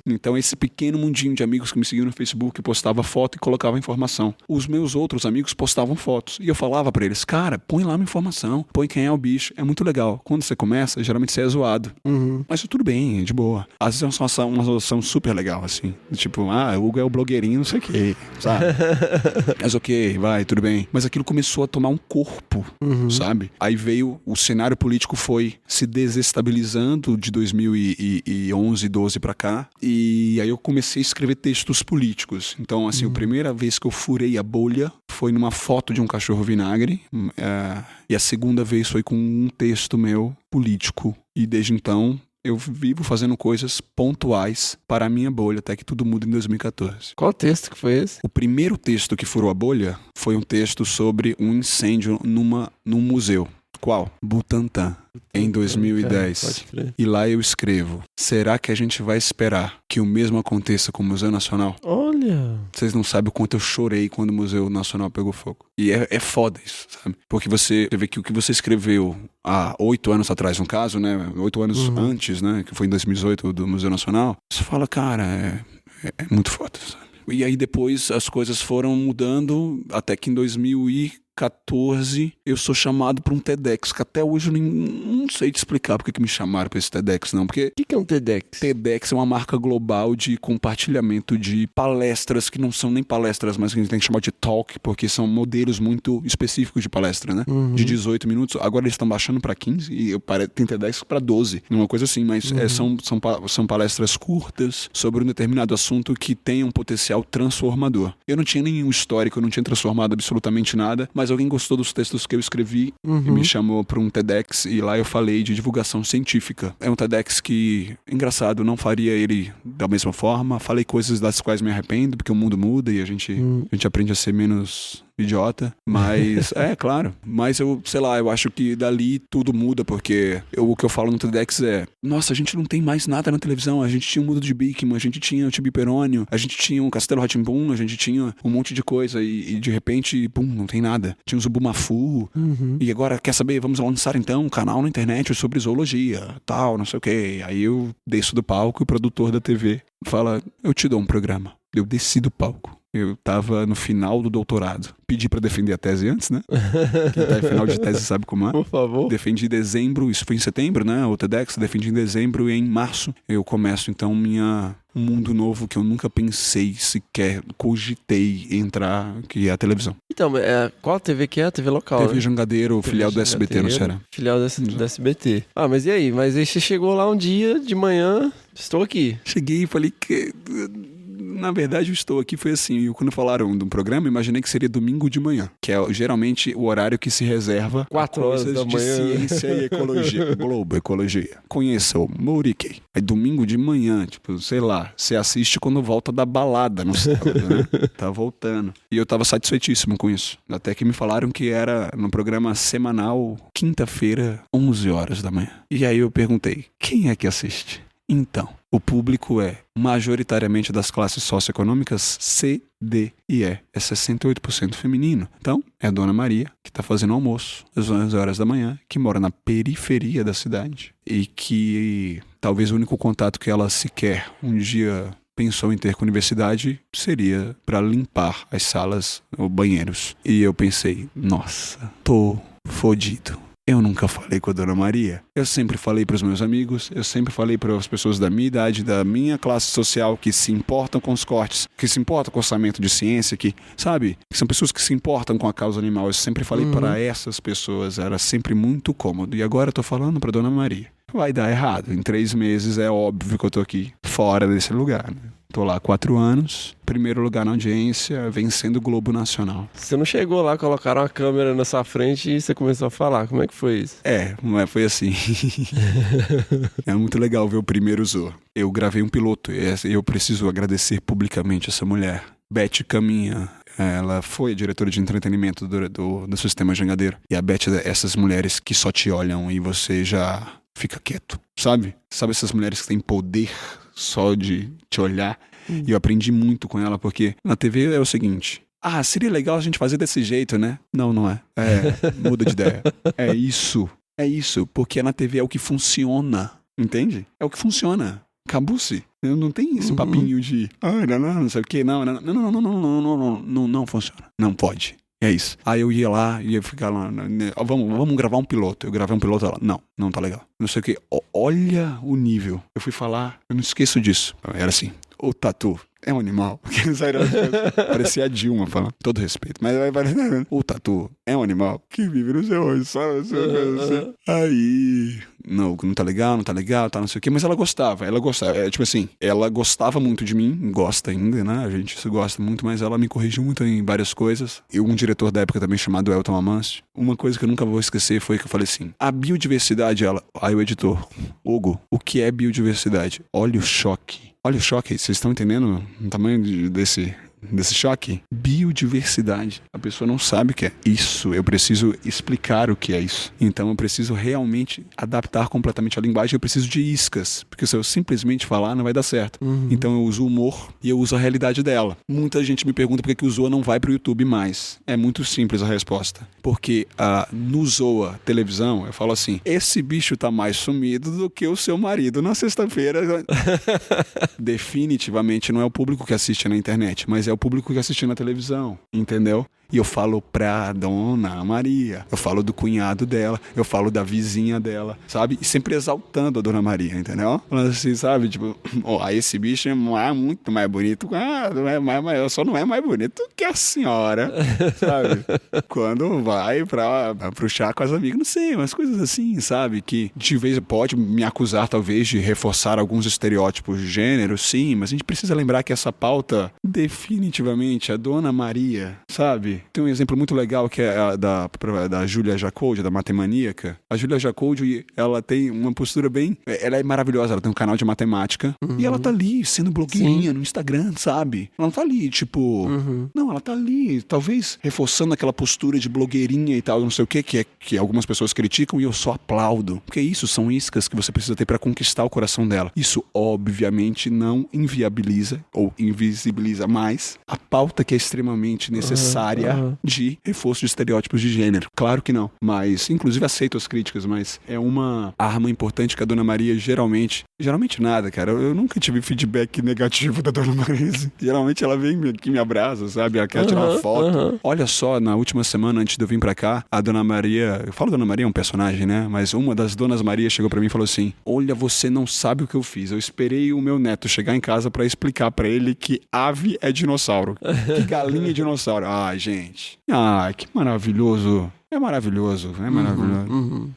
Então esse pequeno mundinho de amigos que me seguiam no Facebook postava foto e colocava informação. Os meus outros amigos postavam fotos. E eu falava pra eles, cara, põe lá uma informação, põe quem é o bicho. É muito legal. Quando você começa, geralmente você é zoado. Mas tudo bem, de boa. Às vezes é uma zoação super legal, assim. Tipo, o Hugo é o blogueirinho, não sei o quê, sabe? Mas ok, vai, tudo bem. Mas aquilo começou a tomar um corpo, sabe? Aí veio, o cenário político foi se desestabilizando de 2011, 12 pra cá. E aí eu comecei a escrever textos políticos. Então, assim, a primeira vez que eu furei a bolha foi numa foto de um cachorro vinagre. E a segunda vez foi com um texto meu político. E desde então eu vivo fazendo coisas pontuais para a minha bolha, até que tudo muda em 2014. Qual texto que foi esse? O primeiro texto que furou a bolha foi um texto sobre um incêndio num museu. Qual? Butantã, em 2010. Pode crer. E lá eu escrevo, será que a gente vai esperar que o mesmo aconteça com o Museu Nacional? Olha! Vocês não sabem o quanto eu chorei quando o Museu Nacional pegou fogo. E é foda isso, sabe? Porque você vê que o que você escreveu há 8 anos atrás, no caso, né? 8 anos antes, né? Que foi em 2018 do Museu Nacional. Você fala, cara, é muito foda, sabe? E aí depois as coisas foram mudando até que em 2014 eu sou chamado para um TEDx, que até hoje eu não sei te explicar porque que me chamaram para esse TEDx, não. Porque o que é um TEDx? TEDx é uma marca global de compartilhamento de palestras que não são nem palestras, mas que a gente tem que chamar de talk, porque são modelos muito específicos de palestra, né? De 18 minutos. Agora eles estão baixando para 15 e tem TEDx para 12, uma coisa assim, mas são palestras curtas sobre um determinado assunto que tem um potencial transformador. Eu não tinha nenhum histórico, eu não tinha transformado absolutamente nada, mas alguém gostou dos textos que eu escrevi e me chamou para um TEDx e lá eu falei de divulgação científica. É um TEDx que, engraçado, não faria ele da mesma forma. Falei coisas das quais me arrependo, porque o mundo muda e a gente aprende a ser menos idiota, mas claro, mas eu acho que dali tudo muda, porque o que eu falo no TEDx nossa, a gente não tem mais nada na televisão, a gente tinha o Mundo de Bikman, a gente tinha o Tibi Perônio, a gente tinha o Castelo Rá-Tim-Bum, a gente tinha um monte de coisa e de repente, pum, não tem nada. Tinha o Zubumafu, e agora, quer saber, vamos lançar então um canal na internet sobre zoologia, tal, não sei o quê. Aí eu desço do palco e o produtor da TV fala, eu te dou um programa. Eu desci do palco. Eu tava no final do doutorado. Pedi pra defender a tese antes, né? Quem tá em final de tese sabe como é. Por favor. Defendi em dezembro, isso foi em setembro, né? O TEDx, defendi em dezembro e em março eu começo então um mundo novo que eu nunca pensei, sequer cogitei entrar, que é a televisão. Então, qual TV que é? A TV local, TV Jangadeiro, filial do SBT no Ceará. Filial do SBT. Mas e aí? Mas aí você chegou lá um dia de manhã, estou aqui. Cheguei e falei que... na verdade, eu estou aqui, foi assim, quando falaram do programa, eu imaginei que seria domingo de manhã, que é geralmente o horário que se reserva 4 horas coisas da de manhã. ciência e ecologia. Globo, ecologia. Conheça o Muriquei. Aí domingo de manhã, tipo, sei lá, você assiste quando volta da balada no sábado, né? Tá voltando. E eu tava satisfeitíssimo com isso. Até que me falaram que era no programa semanal, quinta-feira, 11 horas da manhã. E aí eu perguntei, quem é que assiste? Então, o público é majoritariamente das classes socioeconômicas C, D e E. É 68% feminino. Então, é a Dona Maria, que está fazendo almoço às 11 horas da manhã, que mora na periferia da cidade e que talvez o único contato que ela sequer um dia pensou em ter com a universidade seria para limpar as salas ou banheiros. E eu pensei, nossa, tô fodido. Eu nunca falei com a Dona Maria. Eu sempre falei para os meus amigos, eu sempre falei para as pessoas da minha idade, da minha classe social, que se importam com os cortes, que se importam com o orçamento de ciência, que, sabe, que são pessoas que se importam com a causa animal. Eu sempre falei para essas pessoas, era sempre muito cômodo. E agora eu tô falando para Dona Maria. Vai dar errado. Em 3 meses é óbvio que eu tô aqui fora desse lugar, né? Tô lá há 4 anos, primeiro lugar na audiência, vencendo o Globo Nacional. Você não chegou lá, colocaram uma câmera na sua frente e você começou a falar. Como é que foi isso? Mas foi assim. É muito legal ver o primeiro Zoa. Eu gravei um piloto e eu preciso agradecer publicamente essa mulher. Beth Caminha. Ela foi a diretora de entretenimento do Sistema Jangadeiro. E a Beth é dessas mulheres que só te olham e você já fica quieto, sabe? Sabe essas mulheres que têm poder só de te olhar? E eu aprendi muito com ela, porque na TV é o seguinte... seria legal a gente fazer desse jeito, né? Não, não é. Muda de ideia. É isso, porque na TV é o que funciona, entende? É o que funciona. Acabou-se. Não tem esse papinho de... não sei o quê. Não funciona. Não pode. É isso. Aí eu ia lá, ia ficar lá... Vamos gravar um piloto. Eu gravei um piloto, ela... Não tá legal. Não sei o quê. Olha o nível. Eu fui falar... Eu não esqueço disso. Era assim... O Tatu é um animal. Parecia a Dilma falando. Todo respeito. Mas o Tatu é um animal que vive no seu olho. Aí... Não tá legal, tá não sei o quê. Mas ela gostava. Tipo assim, ela gostava muito de mim. Gosta ainda, né? A gente se gosta muito, mas ela me corrigiu muito em várias coisas. E um diretor da época também chamado Elton Amâncio. Uma coisa que eu nunca vou esquecer foi que eu falei assim... A biodiversidade, Aí o editor... Hugo, o que é biodiversidade? Olha o choque. Vocês estão entendendo o tamanho desse choque? Biodiversidade. A pessoa não sabe o que é isso. Eu preciso explicar o que é isso. Então eu preciso realmente adaptar completamente a linguagem. Eu preciso de iscas. Porque se eu simplesmente falar, não vai dar certo. Então eu uso o humor e eu uso a realidade dela. Muita gente me pergunta por que o Zoa não vai pro YouTube mais. É muito simples a resposta. Porque no Zoa televisão, eu falo assim, esse bicho tá mais sumido do que o seu marido na sexta-feira. Definitivamente não é o público que assiste na internet, mas é o público que assiste na televisão, entendeu? E eu falo pra Dona Maria, eu falo do cunhado dela, eu falo da vizinha dela, sabe? E sempre exaltando a Dona Maria, entendeu? Falando assim, sabe? Tipo, esse bicho é muito mais bonito, só não é mais bonito que a senhora, sabe? Quando vai pro chá com as amigas, não sei, umas coisas assim, sabe? Que de vez pode me acusar, talvez, de reforçar alguns estereótipos de gênero, sim, mas a gente precisa lembrar que essa pauta, definitivamente, a Dona Maria, sabe? Tem um exemplo muito legal que é a da Júlia Jacoldi, da Matemaníaca. A Júlia Jacoldi, ela tem uma postura bem... Ela é maravilhosa, ela tem um canal de matemática e ela tá ali sendo blogueirinha no Instagram, sabe? Ela não tá ali, tipo... Não, ela tá ali, talvez reforçando aquela postura de blogueirinha e tal, não sei o quê, que algumas pessoas criticam e eu só aplaudo. Porque isso são iscas que você precisa ter pra conquistar o coração dela. Isso, obviamente, não inviabiliza ou invisibiliza mais a pauta que é extremamente necessária de reforço de estereótipos de gênero. Claro que não, mas inclusive aceito as críticas, mas é uma arma importante que a Dona Maria geralmente nada, cara, eu nunca tive feedback negativo da Dona Maria. Geralmente ela vem aqui, me abraça, sabe, ela quer tirar uma foto. Olha só, na última semana antes de eu vir pra cá, a Dona Maria, eu falo Dona Maria é um personagem, né, mas uma das Donas Maria chegou pra mim e falou assim, olha, você não sabe o que eu fiz, eu esperei o meu neto chegar em casa pra explicar pra ele que ave é dinossauro, que galinha é dinossauro. Ai, gente. Ai, que maravilhoso. É maravilhoso.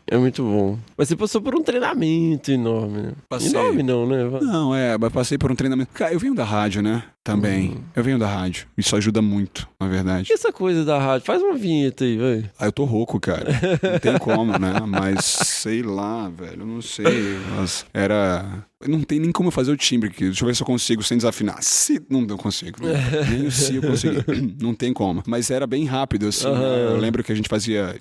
É muito bom. Mas você passou por um treinamento enorme, né? Passei. Enorme não, né? Não, mas passei por um treinamento. Cara, eu venho da rádio, né? Também. Eu venho da rádio. Isso ajuda muito, na verdade. E essa coisa da rádio? Faz uma vinheta aí, velho. Ah, eu tô rouco, cara. Não tem como, né? Mas sei lá, velho. Eu não sei. Mas era... Não tem nem como eu fazer o timbre aqui. Deixa eu ver se eu consigo sem desafinar. Se... Não consigo. Nem o se eu consegui. Não tem como. Mas era bem rápido, assim. Né? Eu lembro que a gente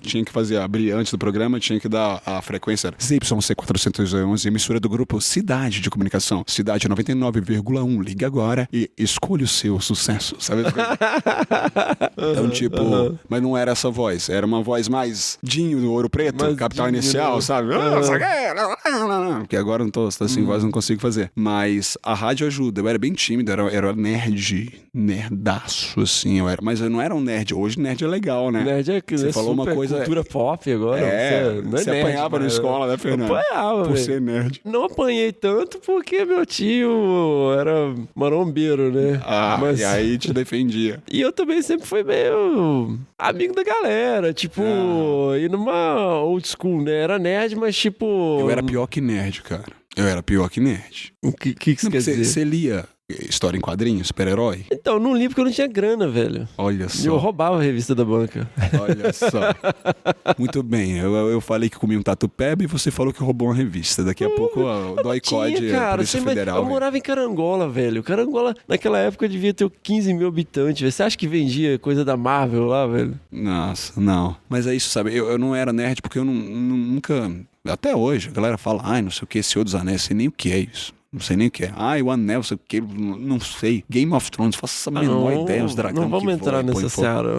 tinha que fazer abrir antes do programa, tinha que dar a frequência ZYC 411, emissora do grupo Cidade de Comunicação. Cidade 99,1. Liga agora e escolha o seu sucesso. Sabe? Então, tipo... Mas não era essa voz. Era uma voz mais Dinho do Ouro Preto, Mais Capital Dinho, Inicial, né? sabe? Porque agora eu não tô assim, voz não consigo fazer. Mas a rádio ajuda. Eu era bem tímido, era nerdaço, assim. Mas eu não era um nerd. Hoje nerd é legal, né? Nerd é que Você é falou uma super coisa... cultura pop agora. Não é você nerd, apanhava na mas- escola, né, Fernando? Apanhava, Por velho. ser nerd. Não apanhei tanto porque meu tio era marombeiro, né? Mas... E aí te defendia. E eu também sempre fui meio amigo da galera, tipo, ir numa old school, né? Era nerd, mas tipo... Eu era pior que nerd, cara. Eu era pior que nerd. O que você quer dizer? Você lia história em quadrinhos, super-herói? Então, não li porque eu não tinha grana, velho. Olha só. Eu roubava a revista da banca. Olha só. Muito bem. Eu falei que comi um tatu-peba e você falou que roubou uma revista. Daqui a pouco o DOI-COD é a Polícia Federal. Eu morava em Carangola, velho. Carangola, naquela época, devia ter 15 mil habitantes. Velho. Você acha que vendia coisa da Marvel lá, velho? Nossa, não. Mas é isso, sabe? Eu não era nerd porque eu nunca... Até hoje, a galera fala, ai, não sei o que, Senhor dos Anéis, sei nem o que é isso. Não sei nem o que é. O anel, não sei o que, não sei. Game of Thrones, faço a menor ideia, os dragões. Não vamos entrar nessa seara.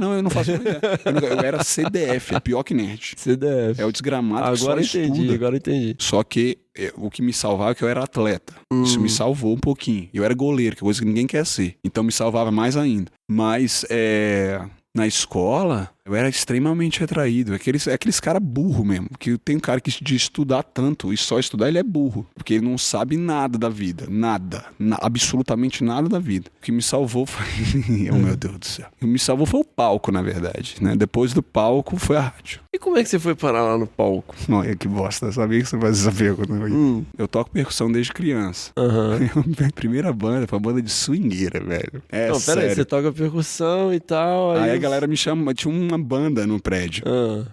Não, eu não faço ideia. Eu era CDF, é pior que nerd. CDF. É o desgramado que só Agora estuda. entendi. Só que o que me salvava é que eu era atleta. Isso me salvou um pouquinho. Eu era goleiro, que é coisa que ninguém quer ser. Então me salvava mais ainda. Mas, na escola, eu era extremamente retraído. Aqueles cara burro mesmo. Que tem um cara que de estudar tanto e só estudar, ele é burro. Porque ele não sabe nada da vida. Nada. Absolutamente nada da vida. O que me salvou foi... oh, meu Deus do céu. O que me salvou foi o palco, na verdade. Né? Depois do palco, foi a rádio. E como é que você foi parar lá no palco? Olha que bosta. Eu sabia que você fazia essa pergunta. Eu toco percussão desde criança. Minha primeira banda foi uma banda de swingueira, velho. Não, pera aí, você toca percussão e tal. Aí a galera me chama, tinha uma banda no prédio.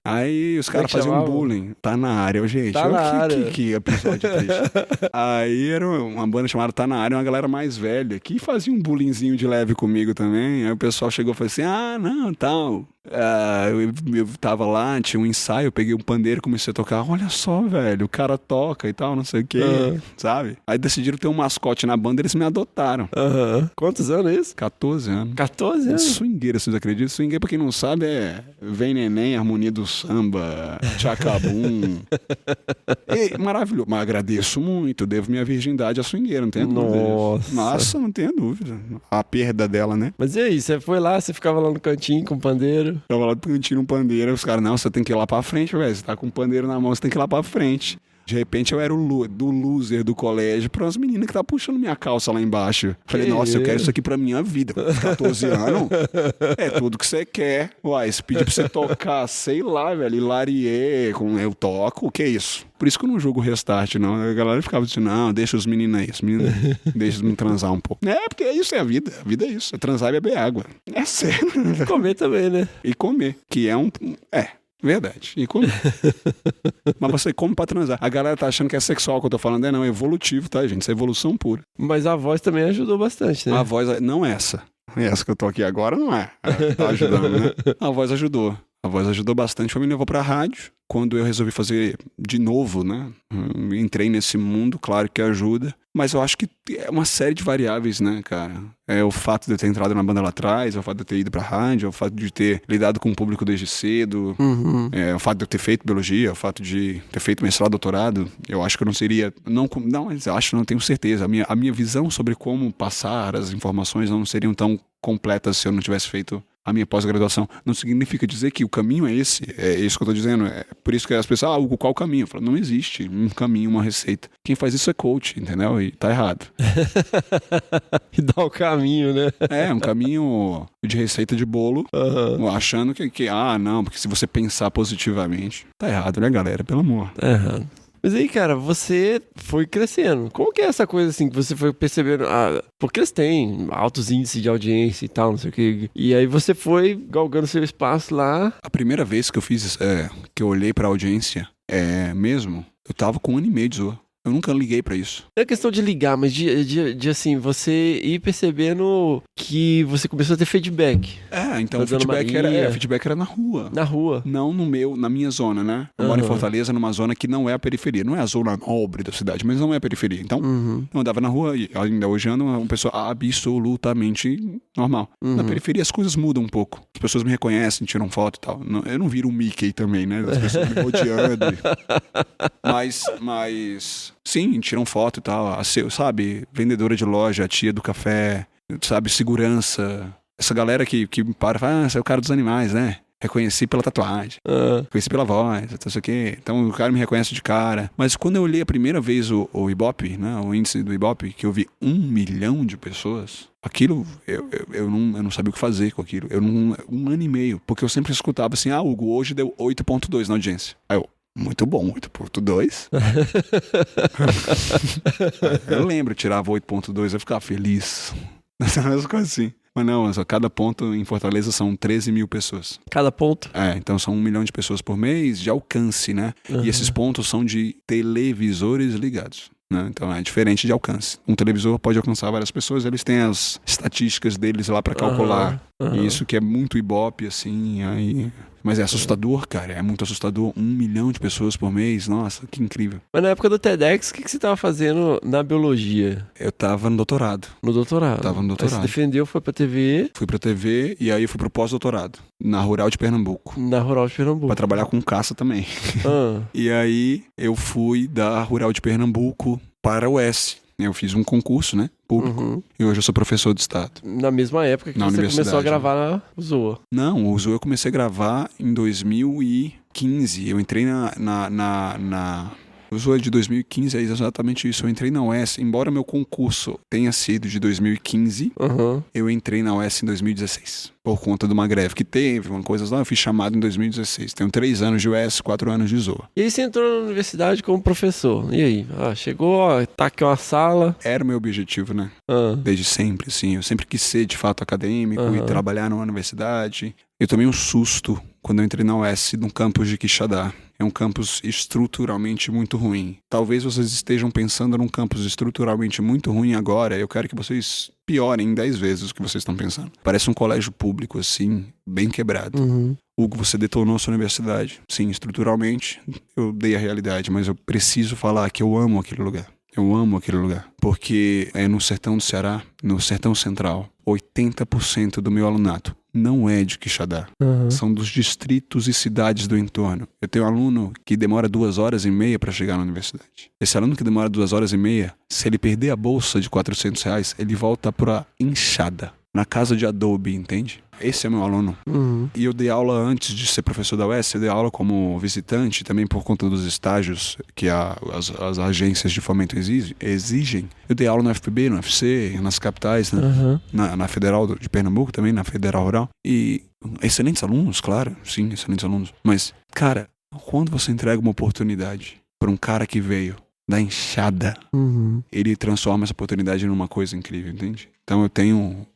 Aí os caras faziam um bullying. Tá na área, gente. Tá na área. Que episódio triste. Aí era uma banda chamada Tá na Área, uma galera mais velha, que fazia um bullyingzinho de leve comigo também. Aí o pessoal chegou e falou assim, não, tal... eu tava lá, tinha um ensaio, eu peguei um pandeiro e comecei a tocar. Olha só, velho, o cara toca e tal, não sei o que, sabe? Aí decidiram ter um mascote na banda, eles me adotaram. Quantos anos é isso? 14 anos. 14 anos? Swingueira, vocês acreditam? Swingueira, pra quem não sabe, Vem Neném, Harmonia do Samba, Tchacabum. Maravilhoso. Mas agradeço muito, devo minha virgindade à swingueira, não tenho dúvida. Nossa, não tenho dúvida. A perda dela, né? Mas e aí, você foi lá, você ficava lá no cantinho com o pandeiro? Tava lá do cantinho um pandeiro, os caras, não, você tem que ir lá pra frente, velho. Você tá com o pandeiro na mão, você tem que ir lá pra frente. De repente eu era do loser do colégio para umas meninas que estavam puxando minha calça lá embaixo. Falei, nossa, eu quero isso aqui pra minha vida. Com 14 anos, é tudo que você quer. Uai, se pedir pra você tocar, sei lá, velho, Hilarie, eu toco, o que é isso? Por isso que eu não julgo o Restart, não. A galera ficava dizendo, não, deixa os meninos aí, deixa eles me transar um pouco. Porque isso é a vida é isso, é transar e beber água. É sério. Comer também, né? E comer, que é verdade. E comer. Mas você come pra transar. A galera tá achando que é sexual que eu tô falando. Não, é evolutivo, tá, gente? Isso é evolução pura. Mas a voz também ajudou bastante, né? A voz, não essa. Essa que eu tô aqui agora não é. Tá ajudando, né? A voz ajudou. A voz ajudou bastante, me levou pra rádio. Quando eu resolvi fazer de novo, né? Entrei nesse mundo, claro que ajuda. Mas eu acho que é uma série de variáveis, né, cara? É o fato de eu ter entrado na banda lá atrás, é o fato de eu ter ido pra rádio, é o fato de ter lidado com o público desde cedo, é o fato de eu ter feito biologia, é o fato de ter feito mestrado, doutorado. Eu acho que eu não seria... Não, mas eu acho que não tenho certeza. A minha visão sobre como passar as informações não seriam tão completas se eu não tivesse feito a minha pós-graduação. Não significa dizer que o caminho é esse. É isso que eu tô dizendo. É por isso que as pessoas, qual o caminho? Eu falo, não existe um caminho, uma receita. Quem faz isso é coach, entendeu? E tá errado. E dá o caminho, né? É, um caminho de receita de bolo, achando que não, porque se você pensar positivamente, tá errado, né, galera? Pelo amor. Tá errado. Mas aí, cara, você foi crescendo. Como que é essa coisa assim que você foi percebendo? Porque eles têm altos índices de audiência e tal, não sei o que. E aí você foi galgando seu espaço lá. A primeira vez que eu fiz, que eu olhei pra audiência, mesmo, eu tava com 1 ano e meio de Zoa. Eu nunca liguei pra isso. Não é questão de ligar, mas de assim, você ir percebendo que você começou a ter feedback. Então o feedback era na rua. Na rua. Não na minha zona, né? Eu moro em Fortaleza, numa zona que não é a periferia. Não é a zona nobre da cidade, mas não é a periferia. Então, eu andava na rua e ainda hoje ando uma pessoa absolutamente normal. Na periferia as coisas mudam um pouco. As pessoas me reconhecem, tiram foto e tal. Eu não viro um Mickey também, né? As pessoas me rodeando. Mas sim, tiram foto e tal. Sabe? Vendedora de loja, a tia do café, sabe? Segurança. Essa galera que me para e fala, você é o cara dos animais, né? Reconheci pela tatuagem, reconheci pela voz, não sei o quê. Então o cara me reconhece de cara. Mas quando eu olhei a primeira vez o Ibope, né? O índice do Ibope, que eu vi 1 milhão de pessoas, aquilo, eu não sabia o que fazer com aquilo. 1 ano e meio, porque eu sempre escutava assim, o Hugo hoje deu 8.2 na audiência. Aí eu, muito bom, 8.2. Eu lembro, eu tirava 8.2, eu ficava feliz. Essas coisas assim. Mas não, cada ponto em Fortaleza são 13 mil pessoas. Cada ponto? Então são 1 milhão de pessoas por mês de alcance, né? E esses pontos são de televisores ligados. Né? Então é diferente de alcance. Um televisor pode alcançar várias pessoas, eles têm as estatísticas deles lá pra calcular. E isso que é muito Ibope, assim, aí... Mas é assustador, cara. É muito assustador. 1 milhão de pessoas por mês. Nossa, que incrível. Mas na época do TEDx, o que você tava fazendo na biologia? Eu tava no doutorado. No doutorado? Tava no doutorado. Aí você defendeu, foi pra TV? Fui pra TV e aí eu fui pro pós-doutorado. Na Rural de Pernambuco. Na Rural de Pernambuco. Pra trabalhar com caça também. E aí eu fui da Rural de Pernambuco para o S. Eu fiz um concurso, né? Público. E hoje eu sou professor do estado. Na mesma época que você começou a gravar na Zoa. Não, o Zoa eu comecei a gravar em 2015. Eu entrei o Zoa de 2015 é exatamente isso. Eu entrei na UES, embora meu concurso tenha sido de 2015, eu entrei na UES em 2016. Por conta de uma greve que teve, uma coisa lá, eu fui chamado em 2016. Tenho 3 anos de UES, 4 anos de Zoa. E aí você entrou na universidade como professor. E aí? Chegou, tá aqui uma sala. Era o meu objetivo, né? Desde sempre, assim. Eu sempre quis ser, de fato, acadêmico e trabalhar numa universidade. Eu tomei um susto quando eu entrei na UES, no campus de Quixadá. É um campus estruturalmente muito ruim. Talvez vocês estejam pensando num campus estruturalmente muito ruim agora. Eu quero que vocês piorem 10 vezes o que vocês estão pensando. Parece um colégio público, assim, bem quebrado. Hugo, você detonou sua universidade. Sim, estruturalmente, eu dei a realidade, mas eu preciso falar que eu amo aquele lugar. Eu amo aquele lugar, porque é no sertão do Ceará, no sertão central, 80% do meu alunato não é de Quixadá. São dos distritos e cidades do entorno. Eu tenho um aluno que demora 2 horas e meia para chegar na universidade. Esse aluno que demora 2 horas e meia, se ele perder a bolsa de R$400, ele volta pra enxada, na casa de Adobe, entende? Esse é meu aluno. E eu dei aula antes de ser professor da UES, eu dei aula como visitante, também por conta dos estágios que as agências de fomento exigem. Eu dei aula no FPB, no UFC, nas capitais, né? Na Federal de Pernambuco também, na Federal Rural. E excelentes alunos, claro, sim, excelentes alunos. Mas, cara, quando você entrega uma oportunidade para um cara que veio da enxada, ele transforma essa oportunidade numa coisa incrível, entende? Então eu tenho,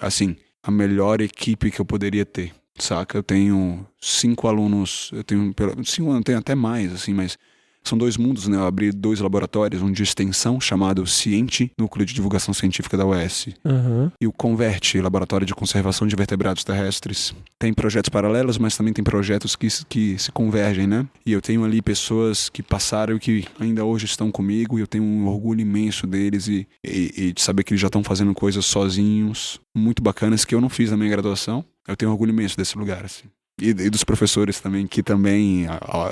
assim, a melhor equipe que eu poderia ter, saca? Eu tenho 5 alunos, eu tenho até mais, assim, mas são 2 mundos, né? Eu abri 2 laboratórios, um de extensão chamado Ciente, Núcleo de Divulgação Científica da UES, e o Converte, Laboratório de Conservação de Vertebrados Terrestres. Tem projetos paralelos, mas também tem projetos que se convergem, né? E eu tenho ali pessoas que passaram e que ainda hoje estão comigo, e eu tenho um orgulho imenso deles e de saber que eles já estão fazendo coisas sozinhos, muito bacanas, que eu não fiz na minha graduação. Eu tenho orgulho imenso desse lugar, assim. E dos professores também, que também,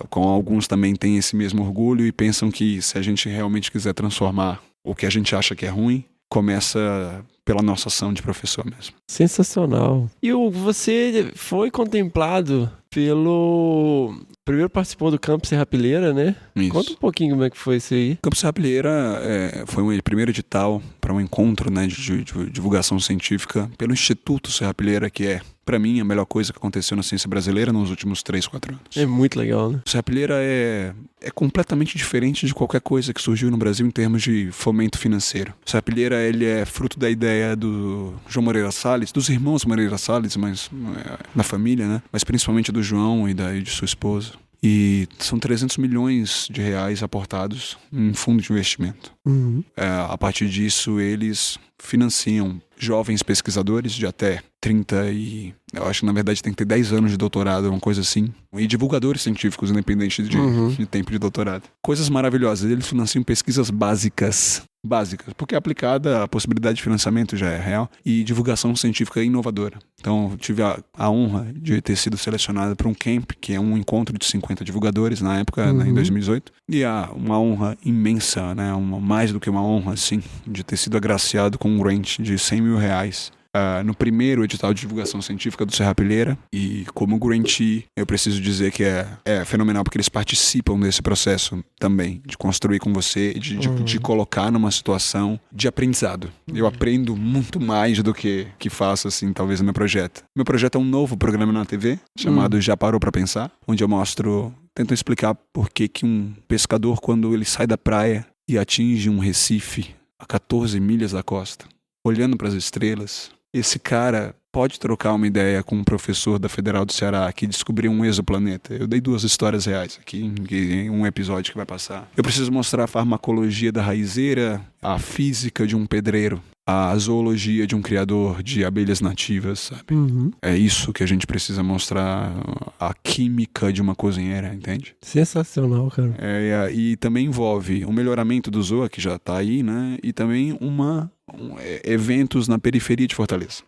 com alguns também têm esse mesmo orgulho e pensam que se a gente realmente quiser transformar o que a gente acha que é ruim, começa pela nossa ação de professor mesmo. Sensacional. E você foi contemplado primeiro participou do Campo Serrapilheira, né? Isso. Conta um pouquinho como é que foi isso aí. Campo Serrapilheira foi o primeiro edital para um encontro, né, de divulgação científica pelo Instituto Serrapilheira, que é, para mim, a melhor coisa que aconteceu na ciência brasileira nos últimos 3, 4 anos. É muito legal, né? O Serrapilheira é completamente diferente de qualquer coisa que surgiu no Brasil em termos de fomento financeiro. O Serrapilheira, ele é fruto da ideia do João Moreira Salles, dos irmãos Moreira Salles, mas da família, né? Mas principalmente do João e de sua esposa. E são 300 milhões de reais aportados em um fundo de investimento. A partir disso, eles financiam jovens pesquisadores de até 30 e... eu acho que, na verdade, tem que ter 10 anos de doutorado, uma coisa assim. E divulgadores científicos, independente de tempo de doutorado. Coisas maravilhosas. Eles financiam pesquisas básicas, porque aplicada a possibilidade de financiamento já é real, e divulgação científica inovadora. Então, eu tive a honra de ter sido selecionado para um camp, que é um encontro de 50 divulgadores na época, né, em 2018. E uma honra imensa, né, mais do que uma honra, assim, de ter sido agraciado com um grant de 100 mil reais. No primeiro edital de divulgação científica do Serrapilheira, e como grantee, eu preciso dizer que é fenomenal, porque eles participam desse processo também, de construir com você, de colocar numa situação de aprendizado. Eu aprendo muito mais do que faço, assim, talvez no meu projeto. Meu projeto é um novo programa na TV, chamado Já Parou Pra Pensar, onde eu tento explicar por que um pescador, quando ele sai da praia e atinge um recife a 14 milhas da costa, olhando para as estrelas, esse cara pode trocar uma ideia com um professor da Federal do Ceará que descobriu um exoplaneta. Eu dei 2 histórias reais aqui, em um episódio que vai passar. Eu preciso mostrar a farmacologia da raizeira, a física de um pedreiro, a zoologia de um criador de abelhas nativas, sabe? É isso que a gente precisa mostrar, a química de uma cozinheira, entende? Sensacional, cara. E também envolve o melhoramento do ZOA, que já tá aí, né? E também eventos na periferia de Fortaleza.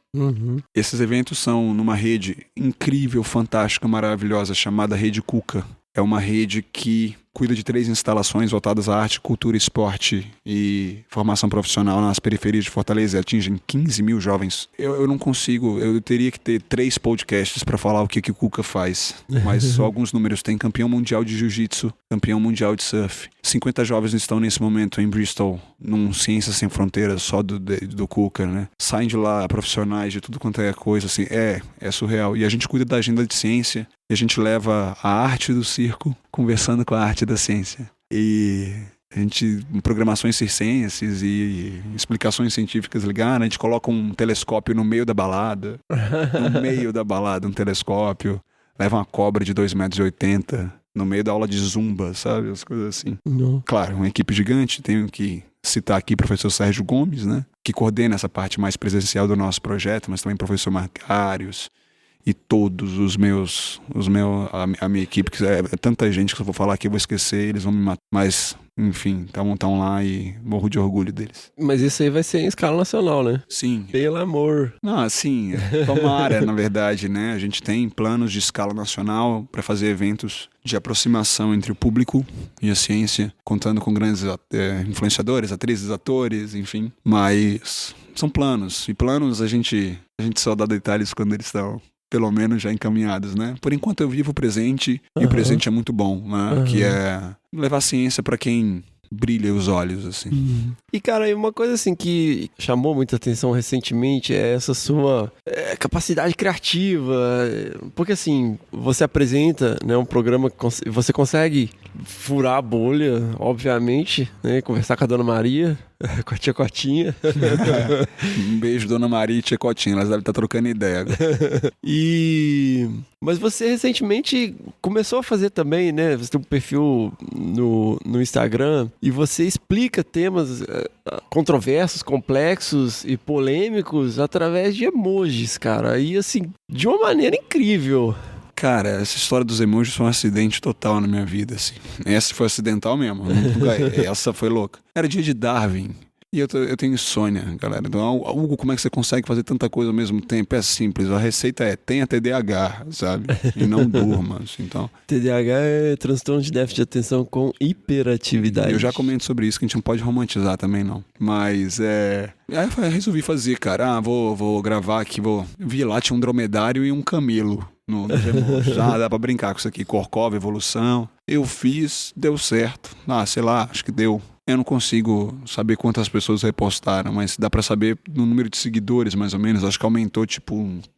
Esses eventos são numa rede incrível, fantástica, maravilhosa, chamada Rede Cuca. É uma rede que cuida de 3 instalações voltadas à arte, cultura, esporte e formação profissional nas periferias de Fortaleza, e atingem 15 mil jovens. Eu não consigo, eu teria que ter 3 podcasts para falar o que o Cuca faz, mas só alguns números. Tem campeão mundial de jiu-jitsu, campeão mundial de surf. 50 jovens estão nesse momento em Bristol, num Ciências Sem Fronteiras, só do Cuca, né? Saem de lá profissionais de tudo quanto é coisa, assim, é surreal. E a gente cuida da agenda de ciência, e a gente leva a arte do circo conversando com a arte da ciência. E a gente, programações circenses e explicações científicas ligadas, a gente coloca um telescópio no meio da balada, um telescópio, leva uma cobra de 2,80 m no meio da aula de zumba, sabe? As coisas assim. Claro, uma equipe gigante, tenho que citar aqui o professor Sérgio Gomes, né? Que coordena essa parte mais presencial do nosso projeto, mas também o professor Marcários, e todos a minha equipe, que é tanta gente que se eu vou falar aqui eu vou esquecer, eles vão me matar. Mas, enfim, estão lá e morro de orgulho deles. Mas isso aí vai ser em escala nacional, né? Sim. Pelo amor. Não, sim, tomara, na verdade, né? A gente tem planos de escala nacional para fazer eventos de aproximação entre o público e a ciência, contando com grandes influenciadores, atrizes, atores, enfim. Mas são planos. E planos a gente só dá detalhes quando eles estão, pelo menos, já encaminhados, né? Por enquanto eu vivo o presente, e o presente é muito bom, né? Que é levar a ciência para quem brilha os olhos, assim. E, cara, uma coisa assim que chamou muita atenção recentemente é essa sua capacidade criativa, porque assim, você apresenta, né, um programa que você consegue furar a bolha, obviamente, né, conversar com a Dona Maria, com a tia Cotinha. Um beijo, Dona Maria e tia Cotinha, elas devem estar trocando ideia agora. Mas você recentemente começou a fazer também, né? Você tem um perfil no Instagram e você explica temas controversos, complexos e polêmicos através de emojis, cara. E assim, de uma maneira incrível. Cara, essa história dos emojis foi um acidente total na minha vida, assim. Essa foi acidental mesmo. Essa foi louca. Era dia de Darwin. E eu tenho insônia, galera. Então, Hugo, como é que você consegue fazer tanta coisa ao mesmo tempo? É simples. A receita tenha TDAH, sabe? E não durma, assim, então. TDAH é transtorno de déficit de atenção com hiperatividade. Eu já comento sobre isso, que a gente não pode romantizar também, não. Mas, Aí eu resolvi fazer, cara. Vou gravar aqui, Vi lá, tinha um dromedário e um camelo. nos emojis. Dá pra brincar com isso aqui. Korkov, evolução. Eu fiz, deu certo. Sei lá, acho que deu. Eu não consigo saber quantas pessoas repostaram, mas dá pra saber no número de seguidores, mais ou menos. Acho que aumentou, tipo,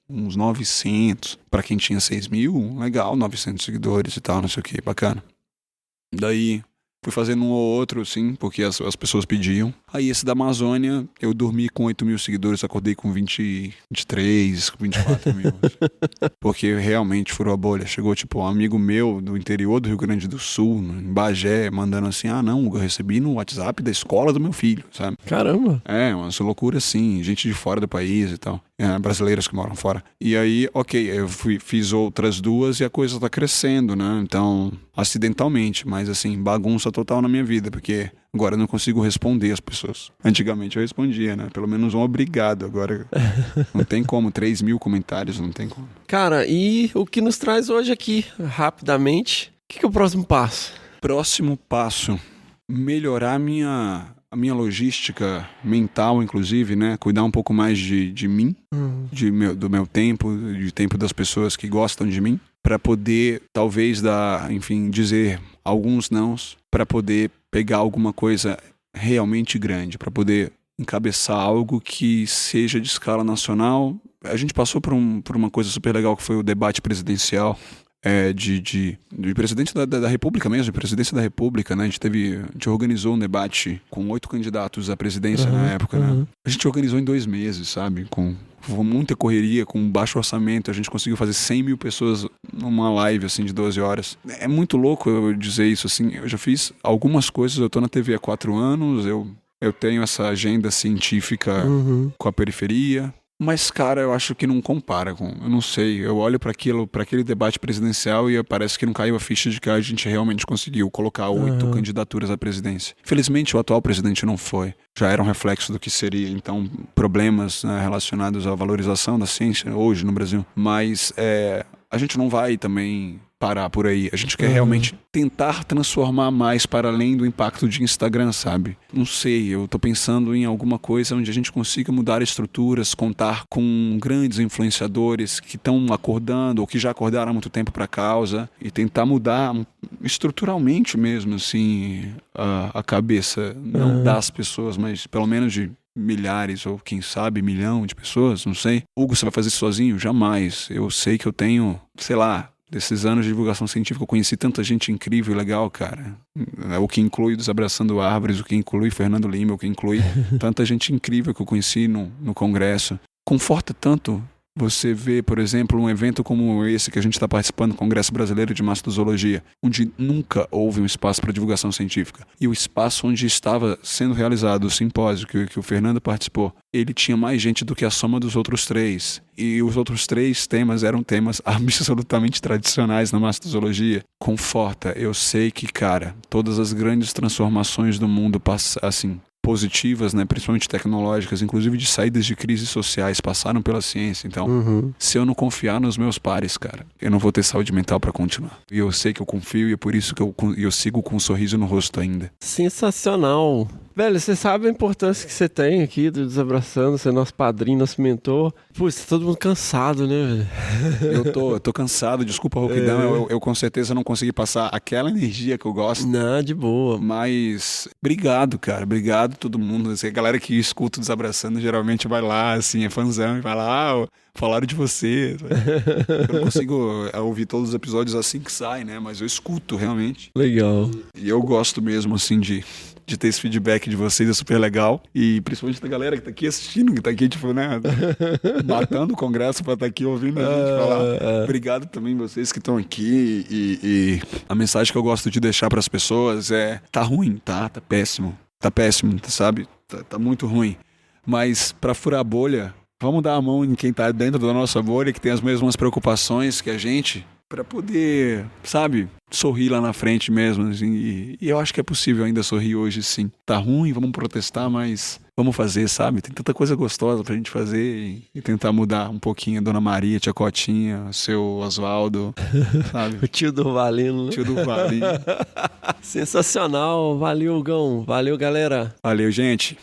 uns 900. Pra quem tinha 6 mil, legal, 900 seguidores e tal, não sei o que, bacana. Daí, fui fazendo um ou outro, sim, porque as pessoas pediam. Aí esse da Amazônia, eu dormi com 8 mil seguidores, acordei com 23, 24 mil. Porque realmente furou a bolha. Chegou, tipo, um amigo meu do interior do Rio Grande do Sul, em Bagé, mandando assim, não, eu recebi no WhatsApp da escola do meu filho, sabe? Caramba! Umas loucuras assim, gente de fora do país e tal. Brasileiros que moram fora. E aí, eu fiz outras 2 e a coisa tá crescendo, né? Então, acidentalmente, mas assim, bagunça total na minha vida, porque agora eu não consigo responder as pessoas. Antigamente eu respondia, né? Pelo menos um obrigado. Agora não tem como. 3 mil comentários, não tem como. Cara, e o que nos traz hoje aqui, rapidamente, o que é o próximo passo? Próximo passo, melhorar a minha logística mental, inclusive, né? Cuidar um pouco mais de mim, do meu tempo, de tempo das pessoas que gostam de mim, para poder, talvez, dizer alguns nãos, para poder pegar alguma coisa realmente grande, para poder encabeçar algo que seja de escala nacional. A gente passou por uma coisa super legal que foi o debate presidencial. De presidente da República mesmo, de presidência da República, né? A gente organizou um debate com 8 candidatos à presidência na época, né? A gente organizou em 2 meses, sabe? Com muita correria, com baixo orçamento. A gente conseguiu fazer 100 mil pessoas numa live, assim, de 12 horas. É muito louco eu dizer isso, assim. Eu já fiz algumas coisas, eu tô na TV há 4 anos, eu tenho essa agenda científica com a periferia. Mas, cara, eu acho que não compara com... Eu não sei, eu olho para aquele debate presidencial e parece que não caiu a ficha de que a gente realmente conseguiu colocar 8 candidaturas à presidência. Felizmente, o atual presidente não foi. Já era um reflexo do que seria, então, problemas, né, relacionados à valorização da ciência hoje no Brasil. Mas a gente não vai também parar por aí. A gente quer realmente tentar transformar mais para além do impacto de Instagram, sabe? Não sei, eu tô pensando em alguma coisa onde a gente consiga mudar estruturas, contar com grandes influenciadores que estão acordando ou que já acordaram há muito tempo para a causa e tentar mudar estruturalmente mesmo, assim, a cabeça, não das pessoas, mas pelo menos de milhares ou quem sabe 1 milhão de pessoas, não sei. Hugo, você vai fazer isso sozinho? Jamais. Eu sei que eu tenho, sei lá, desses anos de divulgação científica, eu conheci tanta gente incrível e legal, cara. O que inclui Desabraçando Árvores, o que inclui Fernando Lima, o que inclui tanta gente incrível que eu conheci no congresso. Conforta tanto você ver, por exemplo, um evento como esse que a gente está participando, o Congresso Brasileiro de Mastozoologia, onde nunca houve um espaço para divulgação científica. E o espaço onde estava sendo realizado o simpósio que o Fernando participou, ele tinha mais gente do que a soma dos outros 3. E os outros 3 temas eram temas absolutamente tradicionais na mastozoologia. Conforta, eu sei que, cara, todas as grandes transformações do mundo, assim, positivas, né, principalmente tecnológicas, inclusive de saídas de crises sociais, passaram pela ciência. Então, se eu não confiar nos meus pares, cara, eu não vou ter saúde mental para continuar. E eu sei que eu confio e é por isso que eu sigo com um sorriso no rosto ainda. Sensacional. Velho, você sabe a importância que você tem aqui do Desabraçando, ser nosso padrinho, nosso mentor. Pô, tá todo mundo cansado, né, velho? Eu tô cansado, desculpa a rouquidão, eu com certeza não consegui passar aquela energia que eu gosto. Não, de boa. Mas, obrigado, cara, obrigado a todo mundo. A galera que escuta o Desabraçando geralmente vai lá, assim, é fãzão, e vai lá, falaram de você. Eu não consigo ouvir todos os episódios assim que sai, né, mas eu escuto realmente. Legal. E eu gosto mesmo, assim, de ter esse feedback de vocês, é super legal. E principalmente da galera que tá aqui assistindo, que tá aqui, tipo, né, matando o congresso pra estar aqui ouvindo a gente falar. Obrigado também vocês que estão aqui. E a mensagem que eu gosto de deixar pras pessoas é: tá ruim, tá péssimo. Tá péssimo, sabe? Tá muito ruim. Mas pra furar a bolha, vamos dar a mão em quem tá dentro da nossa bolha, que tem as mesmas preocupações que a gente, pra poder, sabe, sorrir lá na frente mesmo, assim, e eu acho que é possível ainda sorrir hoje, sim. Tá ruim, vamos protestar, mas vamos fazer, sabe? Tem tanta coisa gostosa pra gente fazer e tentar mudar um pouquinho a Dona Maria, Tia Cotinha, o seu Oswaldo, sabe? O tio do Valino, né? Tio do Valino. Sensacional, valeu, Gão, valeu, galera. Valeu, gente.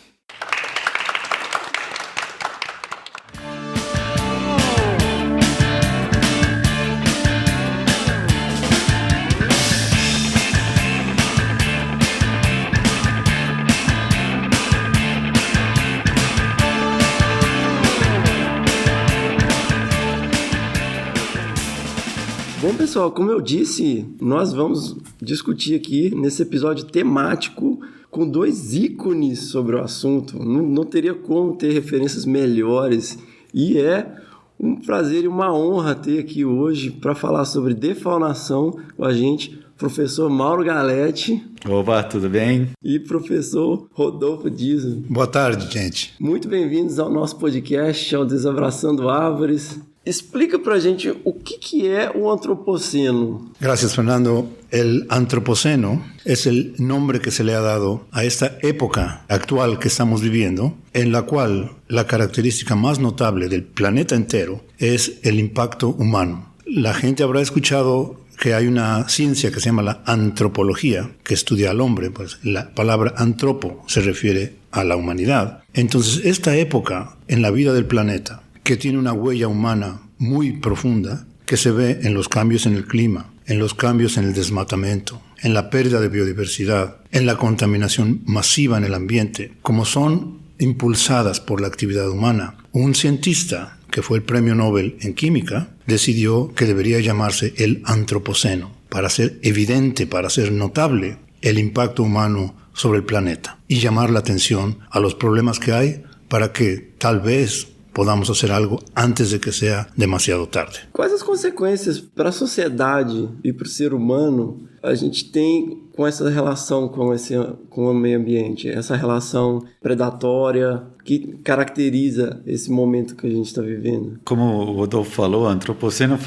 Bom, pessoal, como eu disse, nós vamos discutir aqui nesse episódio temático com 2 ícones sobre o assunto. Não teria como ter referências melhores. E é um prazer e uma honra ter aqui hoje para falar sobre defaunação com a gente, professor Mauro Galete. Opa, tudo bem? E professor Rodolfo Dias. Boa tarde, gente. Muito bem-vindos ao nosso podcast, ao Desabraçando Árvores. Explica pra gente o que é o antropoceno. Gracias, Fernando. El antropoceno es el nombre que se le ha dado a esta época actual que estamos viviendo, en la cual la característica más notable del planeta entero es el impacto humano. La gente habrá escuchado que hay una ciencia que se llama la antropología, que estudia al hombre, pues la palabra antropo se refiere a la humanidad. Entonces, esta época en la vida del planeta, que tiene una huella humana muy profunda, que se ve en los cambios en el clima, en los cambios en el desmatamiento, en la pérdida de biodiversidad, en la contaminación masiva en el ambiente, como son impulsadas por la actividad humana. Un cientista, que fue el premio Nobel en química, decidió que debería llamarse el antropoceno, para hacer evidente, para hacer notable el impacto humano sobre el planeta y llamar la atención a los problemas que hay para que tal vez podamos hacer algo antes de que sea demasiado tarde. Quais as consequências para a sociedade e para o ser humano a gente tem com essa relação com o meio ambiente, essa relação predatória que caracteriza esse momento que a gente está vivendo? Como o Rodolfo falou, o antropoceno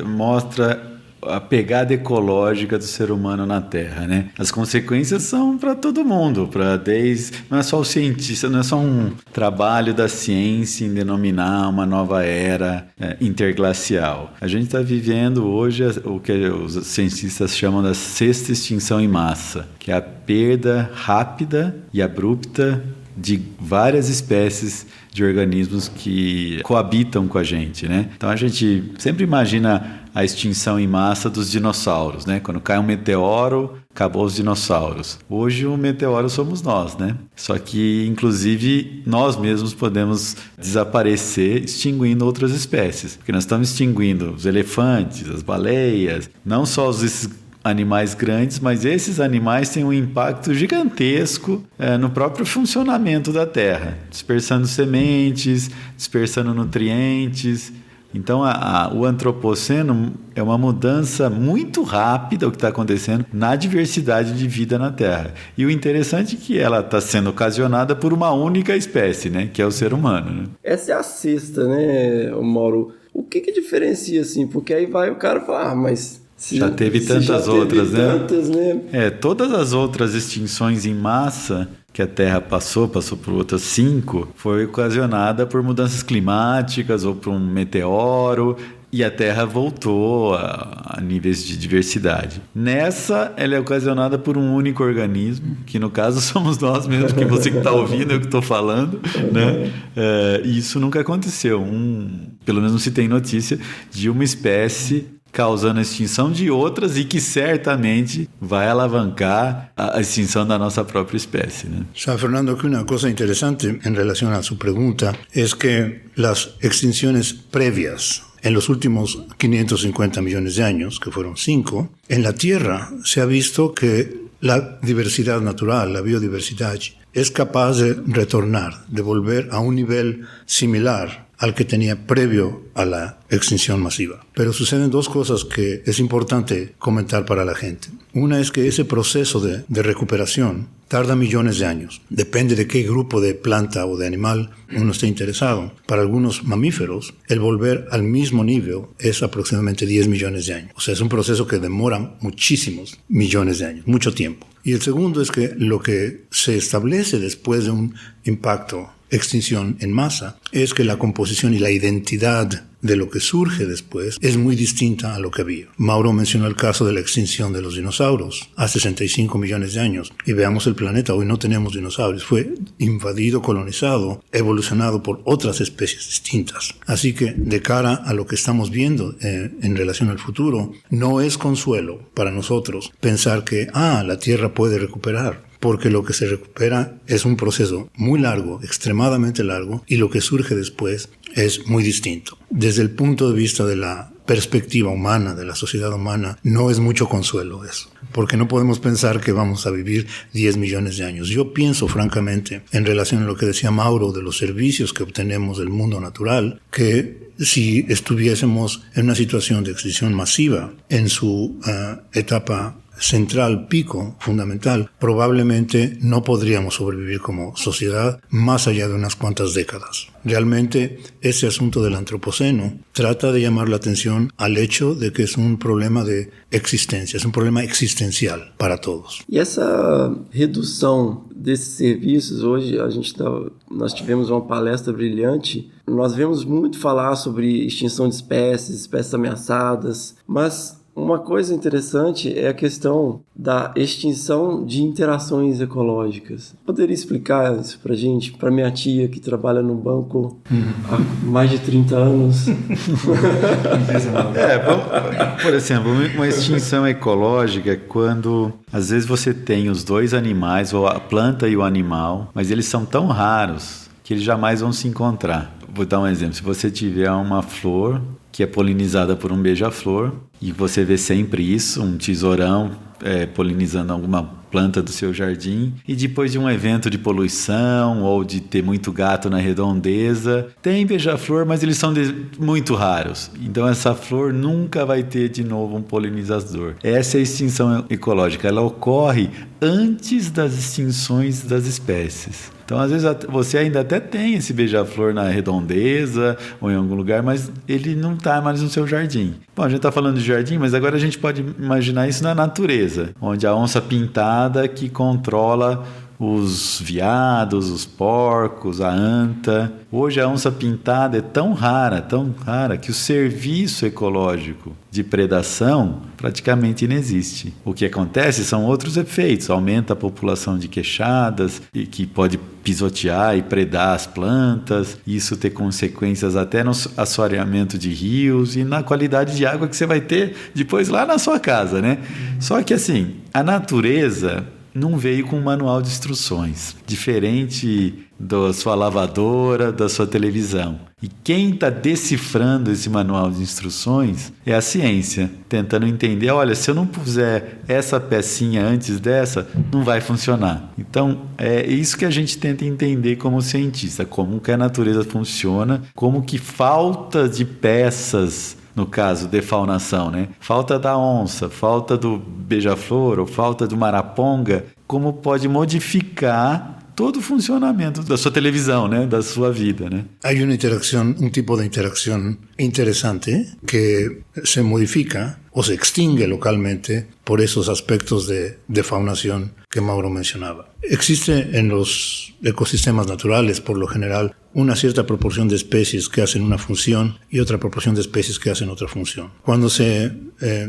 mostra a pegada ecológica do ser humano na Terra, né? As consequências são para todo mundo, não é só o cientista, não é só um trabalho da ciência em denominar uma nova era interglacial. A gente está vivendo hoje o que os cientistas chamam da 6ª extinção em massa, que é a perda rápida e abrupta de várias espécies de organismos que coabitam com a gente, né? Então a gente sempre imagina a extinção em massa dos dinossauros, né? Quando cai um meteoro, acabou os dinossauros. Hoje o meteoro somos nós, né? Só que, inclusive, nós mesmos podemos desaparecer extinguindo outras espécies. Porque nós estamos extinguindo os elefantes, as baleias, não só esses animais grandes, mas esses animais têm um impacto gigantesco no próprio funcionamento da Terra, dispersando sementes, dispersando nutrientes. Então, o antropoceno é uma mudança muito rápida o que está acontecendo na diversidade de vida na Terra. E o interessante é que ela está sendo ocasionada por uma única espécie, né, que é o ser humano. Né? Essa é a 6ª, né, Mauro? O que diferencia, assim? Porque aí vai o cara falar, mas... Já teve tantas outras, né? Tantas, né? Todas as outras extinções em massa que a Terra passou por outras 5, foi ocasionada por mudanças climáticas ou por um meteoro, e a Terra voltou a níveis de diversidade. Nessa, ela é ocasionada por um único organismo, que no caso somos nós mesmos, que você que está ouvindo, eu que estou falando, né? E isso nunca aconteceu. Pelo menos não se tem notícia de uma espécie causando a extinção de outras e que certamente vai alavancar a extinção da nossa própria espécie, né? Sabe, Fernando, que una cosa interesante en relación a su pregunta es que las extinciones previas en los últimos 550 millones de años, que fueron 5, en la Tierra se ha visto que la diversidad natural, la biodiversidad, es capaz de retornar, de volver a un nivel similar al que tenía previo a la extinción masiva. Pero suceden 2 cosas que es importante comentar para la gente. Una es que ese proceso de recuperación tarda millones de años. Depende de qué grupo de planta o de animal uno esté interesado. Para algunos mamíferos, el volver al mismo nivel es aproximadamente 10 millones de años. O sea, es un proceso que demora muchísimos millones de años, mucho tiempo. Y el segundo es que lo que se establece después de un impacto, extinción en masa, es que la composición y la identidad de lo que surge después es muy distinta a lo que había. Mauro mencionó el caso de la extinción de los dinosaurios hace 65 millones de años. Y veamos el planeta, hoy no tenemos dinosaurios. Fue invadido, colonizado, evolucionado por otras especies distintas. Así que de cara a lo que estamos viendo en relación al futuro, no es consuelo para nosotros pensar que la Tierra puede recuperar. porque lo que se recupera es un proceso muy largo, extremadamente largo, y lo que surge después es muy distinto. Desde el punto de vista de la perspectiva humana, de la sociedad humana, no es mucho consuelo eso, porque no podemos pensar que vamos a vivir 10 millones de años. Yo pienso francamente, en relación a lo que decía Mauro de los servicios que obtenemos del mundo natural, que si estuviésemos en una situación de extinción masiva en su etapa central, pico, fundamental, probablemente no podríamos sobrevivir como sociedad más allá de unas cuantas décadas. Realmente, ese asunto del antropoceno trata de llamar la atención al hecho de que es un problema de existencia, es un problema existencial para todos. E essa redução desses serviços, hoje nós tivemos uma palestra brilhante, nós vemos muito falar sobre extinção de espécies ameaçadas, mas uma coisa interessante é a questão da extinção de interações ecológicas. Poderia explicar isso pra gente? Pra minha tia que trabalha no banco há mais de 30 anos. Por exemplo, uma extinção ecológica é quando às vezes você tem os dois animais, ou a planta e o animal, mas eles são tão raros que eles jamais vão se encontrar. Vou dar um exemplo. Se você tiver uma flor que é polinizada por um beija-flor, e você vê sempre isso, um tesourão polinizando alguma planta do seu jardim, e depois de um evento de poluição ou de ter muito gato na redondeza, tem beija-flor, mas eles são muito raros. Então essa flor nunca vai ter de novo um polinizador. Essa é a extinção ecológica. Ela ocorre antes das extinções das espécies. Então, às vezes, você ainda até tem esse beija-flor na redondeza ou em algum lugar, mas ele não está mais no seu jardim. Bom, a gente está falando de jardim, mas agora a gente pode imaginar isso na natureza, onde a onça pintada que controla os veados, os porcos, a anta. Hoje a onça pintada é tão rara, que o serviço ecológico de predação praticamente inexiste. O que acontece são outros efeitos. Aumenta a população de queixadas, e que pode pisotear e predar as plantas. Isso ter consequências até no assoreamento de rios e na qualidade de água que você vai ter depois lá na sua casa, né? Só que assim, a natureza não veio com um manual de instruções, diferente da sua lavadora, da sua televisão. E quem está decifrando esse manual de instruções é a ciência, tentando entender, olha, se eu não puser essa pecinha antes dessa, não vai funcionar. Então, é isso que a gente tenta entender como cientista, como que a natureza funciona, como que falta de peças, no caso, defaunação, né? Falta da onça, falta do beija-flor ou falta do maraponga, como pode modificar todo o funcionamento da sua televisão, né? Da sua vida, né? Há uma interação, um tipo de interação interessante que se modifica ou se extingue localmente por esos aspectos de defaunación que Mauro mencionaba. Existe en los ecosistemas naturales, por lo general, una cierta proporción de especies que hacen una función y otra proporción de especies que hacen otra función. Cuando se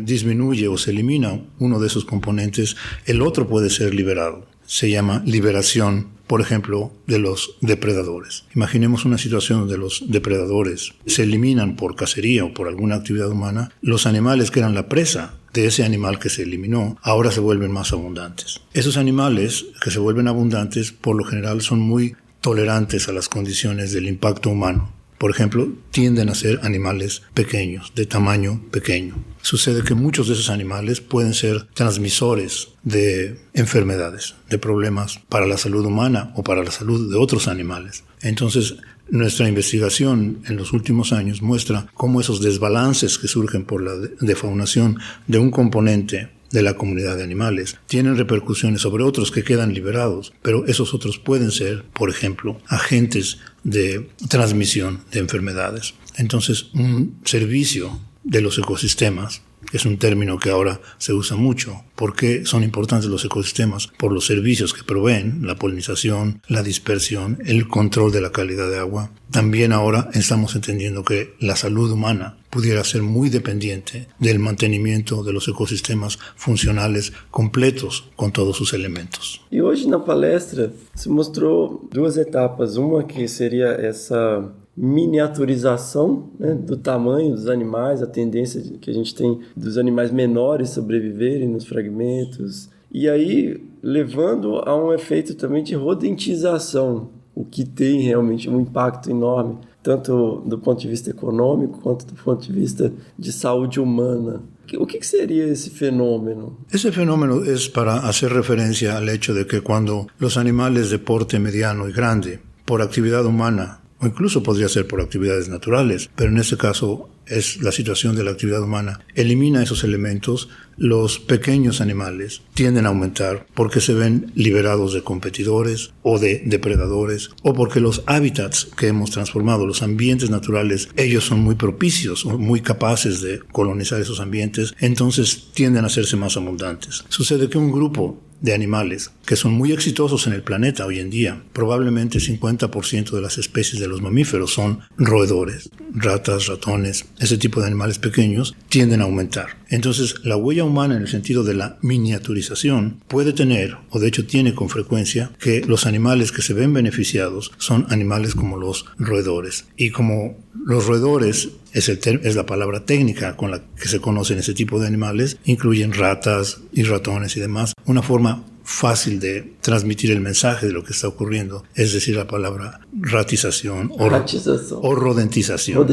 disminuye o se elimina uno de esos componentes, el otro puede ser liberado. Se llama liberación, por ejemplo, de los depredadores. Imaginemos una situación donde los depredadores se eliminan por cacería o por alguna actividad humana. Los animales que eran la presa de ese animal que se eliminó, ahora se vuelven más abundantes. Esos animales que se vuelven abundantes, por lo general, son muy tolerantes a las condiciones del impacto humano. Por ejemplo, tienden a ser animales pequeños, de tamaño pequeño. Sucede que muchos de esos animales pueden ser transmisores de enfermedades, de problemas para la salud humana o para la salud de otros animales. Entonces, nuestra investigación en los últimos años muestra cómo esos desbalances que surgen por la defaunación de un componente de la comunidad de animales tienen repercusiones sobre otros que quedan liberados, pero esos otros pueden ser, por ejemplo, agentes de transmisión de enfermedades. Entonces, un servicio de los ecosistemas es un término que ahora se usa mucho. ¿Por qué son importantes los ecosistemas? Por los servicios que proveen, la polinización, la dispersión, el control de la calidad de agua. También ahora estamos entendiendo que la salud humana pudiera ser muy dependiente del mantenimiento de los ecosistemas funcionales completos con todos sus elementos. E hoje na palestra se mostrou duas etapas. Uma que seria essa miniaturização, né, do tamanho dos animais, a tendência que a gente tem dos animais menores sobreviverem nos fragmentos E aí, levando a um efeito também de rodentização, o que tem realmente um impacto enorme, tanto do ponto de vista econômico quanto do ponto de vista de saúde humana. O que sería ese fenómeno? Ese fenómeno es para hacer referencia al hecho de que cuando los animales de porte mediano y grande, por actividad humana, o incluso podría ser por actividades naturales, pero en este caso es la situación de la actividad humana, elimina esos elementos, los pequeños animales tienden a aumentar porque se ven liberados de competidores o de depredadores, o porque los hábitats que hemos transformado, los ambientes naturales, ellos son muy propicios o muy capaces de colonizar esos ambientes, entonces tienden a hacerse más abundantes. Sucede que un grupo de animales que son muy exitosos en el planeta hoy en día, probablemente 50% de las especies de los mamíferos son roedores, ratas, ratones, ese tipo de animales pequeños tienden a aumentar. Entonces, la huella humana en el sentido de la miniaturización puede tener, o de hecho tiene con frecuencia, que los animales que se ven beneficiados son animales como los roedores. Y como los roedores es la palabra técnica con la que se conocen ese tipo de animales, incluyen ratas y ratones y demás, una forma fácil de transmitir el mensaje de lo que está ocurriendo, es decir, la palabra ratización o rodentización,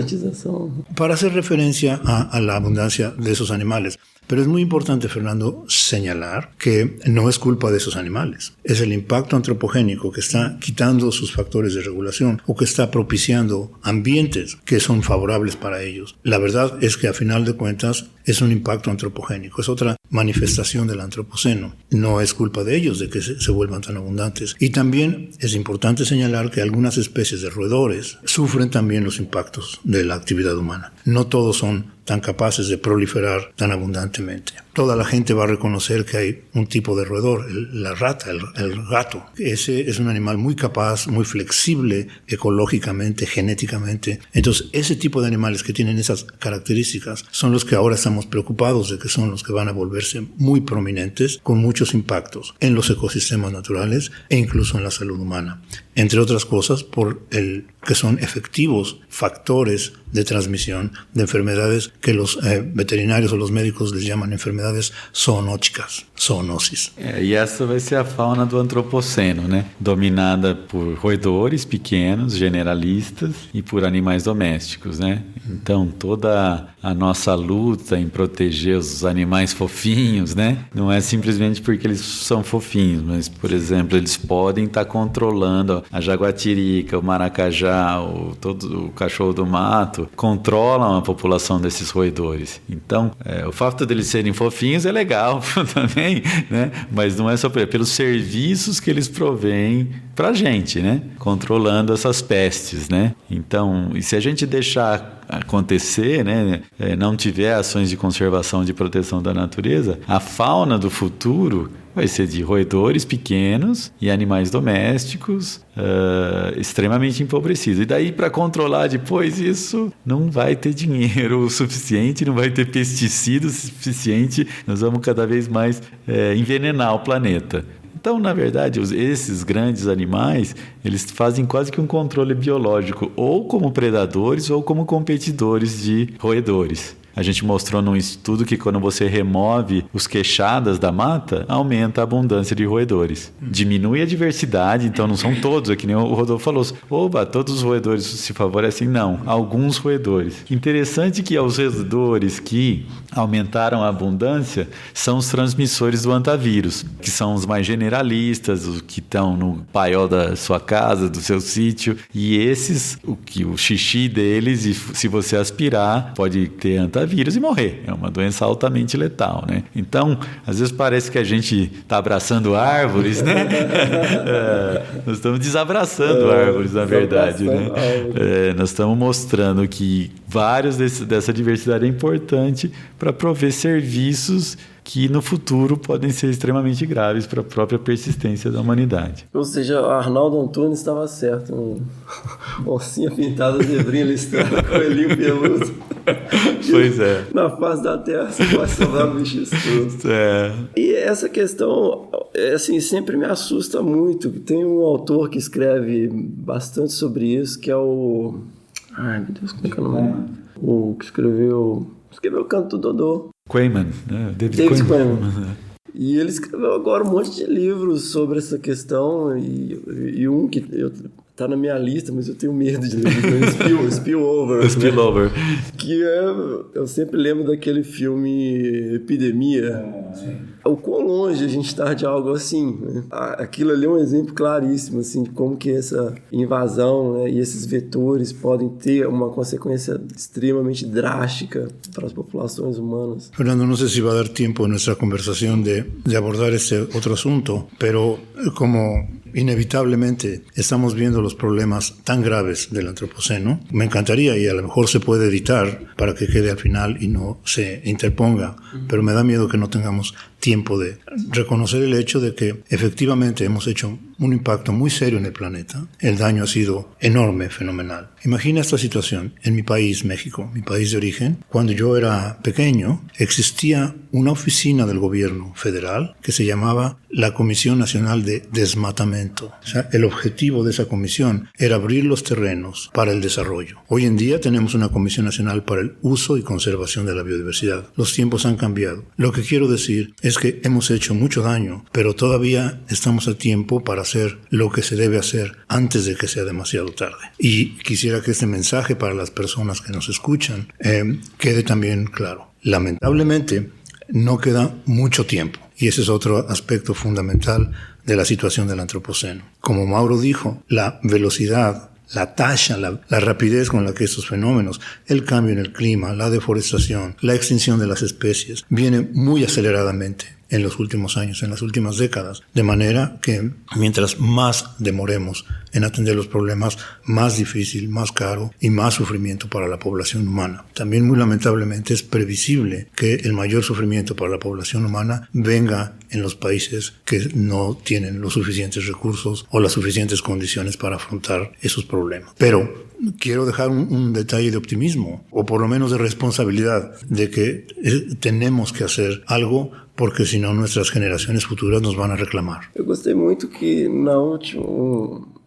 para hacer referencia a la abundancia de esos animales. Pero es muy importante, Fernando, señalar que no es culpa de esos animales. Es el impacto antropogénico que está quitando sus factores de regulación o que está propiciando ambientes que son favorables para ellos. La verdad es que a final de cuentas es un impacto antropogénico, es otra manifestación del antropoceno. No es culpa de ellos de que se vuelvan tan abundantes. Y también es importante señalar que algunas especies de roedores sufren también los impactos de la actividad humana. No todos son tan capaces de proliferar tan abundantemente. Toda la gente va a reconocer que hay un tipo de roedor, la rata, el gato. Ese es un animal muy capaz, muy flexible ecológicamente, genéticamente. Entonces, ese tipo de animales que tienen esas características son los que ahora estamos preocupados de que son los que van a volverse muy prominentes, con muchos impactos en los ecosistemas naturales e incluso en la salud humana. Entre otras cosas, por el que son efectivos factores de transmisión de enfermedades que los veterinarios o los médicos les llaman enfermedades zoonóticas, zoonosis. E essa vai ser a fauna do antropoceno, né? Dominada por roedores pequenos, generalistas, e por animais domésticos, né? Então, toda a nossa luta em proteger os animais fofinhos, né? Não é simplesmente porque eles são fofinhos, mas, por exemplo, eles podem estar controlando a jaguatirica, o maracajá, todo o cachorro do mato, controlam a população desses roedores. Então, o fato deles serem fofinhos é legal também, né? Mas não é só pelos serviços que eles provêm pra gente, né? Controlando essas pestes, né? Então, e se a gente deixar acontecer, né? Não tiver ações de conservação, de proteção da natureza, a fauna do futuro vai ser de roedores pequenos e animais domésticos extremamente empobrecidos. E daí, para controlar depois isso, não vai ter dinheiro o suficiente, não vai ter pesticida o suficiente, nós vamos cada vez mais envenenar o planeta. Então, na verdade, esses grandes animais, eles fazem quase que um controle biológico, ou como predadores ou como competidores de roedores. A gente mostrou num estudo que quando você remove os queixadas da mata, aumenta a abundância de roedores. Diminui a diversidade, então não são todos, é que nem o Rodolfo falou. Oba, todos os roedores se favorecem? Não, alguns roedores. Interessante que os roedores que aumentaram a abundância são os transmissores do antavírus, que são os mais generalistas, os que estão no paiol da sua casa, do seu sítio, e esses, o xixi deles, e se você aspirar, pode ter antavírus e morrer. É uma doença altamente letal, né? Então, às vezes parece que a gente está abraçando árvores, né? Nós estamos desabraçando árvores, na verdade, né? Nós estamos mostrando que vários dessa diversidade é importante para prover serviços que no futuro podem ser extremamente graves para a própria persistência da humanidade. Ou seja, Arnaldo Antunes estava certo. Oncinha pintada, zebrinha listrada, coelhinho peludo. Pois é. Na face da Terra você vai sobrar bichos todos. E essa questão, assim, sempre me assusta muito. Tem um autor que escreve bastante sobre isso, que é o... Ai, meu Deus, como é que é o nome? O que escreveu o Canto do Dodô. Quayman, né? David Quayman. E ele escreveu agora um monte de livros sobre essa questão, e um que tá na minha lista, mas eu tenho medo de ler. Spillover. Spillover. Que eu sempre lembro daquele filme Epidemia. O quão longe a gente está de algo assim, né? Aquilo ali é um exemplo claríssimo, assim, de como que essa invasão, né, e esses vetores podem ter uma consequência extremamente drástica para as populações humanas. Fernando, no sé si va a dar tiempo en nuestra conversación de abordar este otro asunto, pero como inevitablemente estamos viendo los problemas tan graves del antropoceno, me encantaría, y a lo mejor se puede editar para que quede al final y no se interponga, pero me da miedo que no tengamos tiempo de reconocer el hecho de que efectivamente hemos hecho un impacto muy serio en el planeta. El daño ha sido enorme, fenomenal. Imagina esta situación en mi país, México, mi país de origen. Cuando yo era pequeño, existía una oficina del gobierno federal que se llamaba la Comisión Nacional de Desmatamiento. O sea, el objetivo de esa comisión era abrir los terrenos para el desarrollo. Hoy en día tenemos una Comisión Nacional para el Uso y Conservación de la Biodiversidad. Los tiempos han cambiado. Lo que quiero decir es que hemos hecho mucho daño, pero todavía estamos a tiempo para hacer lo que se debe hacer antes de que sea demasiado tarde. Y quisiera que este mensaje para las personas que nos escuchan quede también claro. Lamentablemente, no queda mucho tiempo. Y ese es otro aspecto fundamental de la situación del antropoceno. Como Mauro dijo, la velocidad, la tasa, la rapidez con la que estos fenómenos, el cambio en el clima, la deforestación, la extinción de las especies, viene muy aceleradamente en los últimos años, en las últimas décadas, de manera que mientras más demoremos en atender los problemas, más difícil, más caro y más sufrimiento para la población humana. También muy lamentablemente es previsible que el mayor sufrimiento para la población humana venga en los países que no tienen los suficientes recursos o las suficientes condiciones para afrontar esos problemas. Pero quiero dejar un detalle de optimismo, o por lo menos de responsabilidad, de que tenemos que hacer algo, porque senão nuestras gerações futuras nos vão reclamar. Eu gostei muito que na última,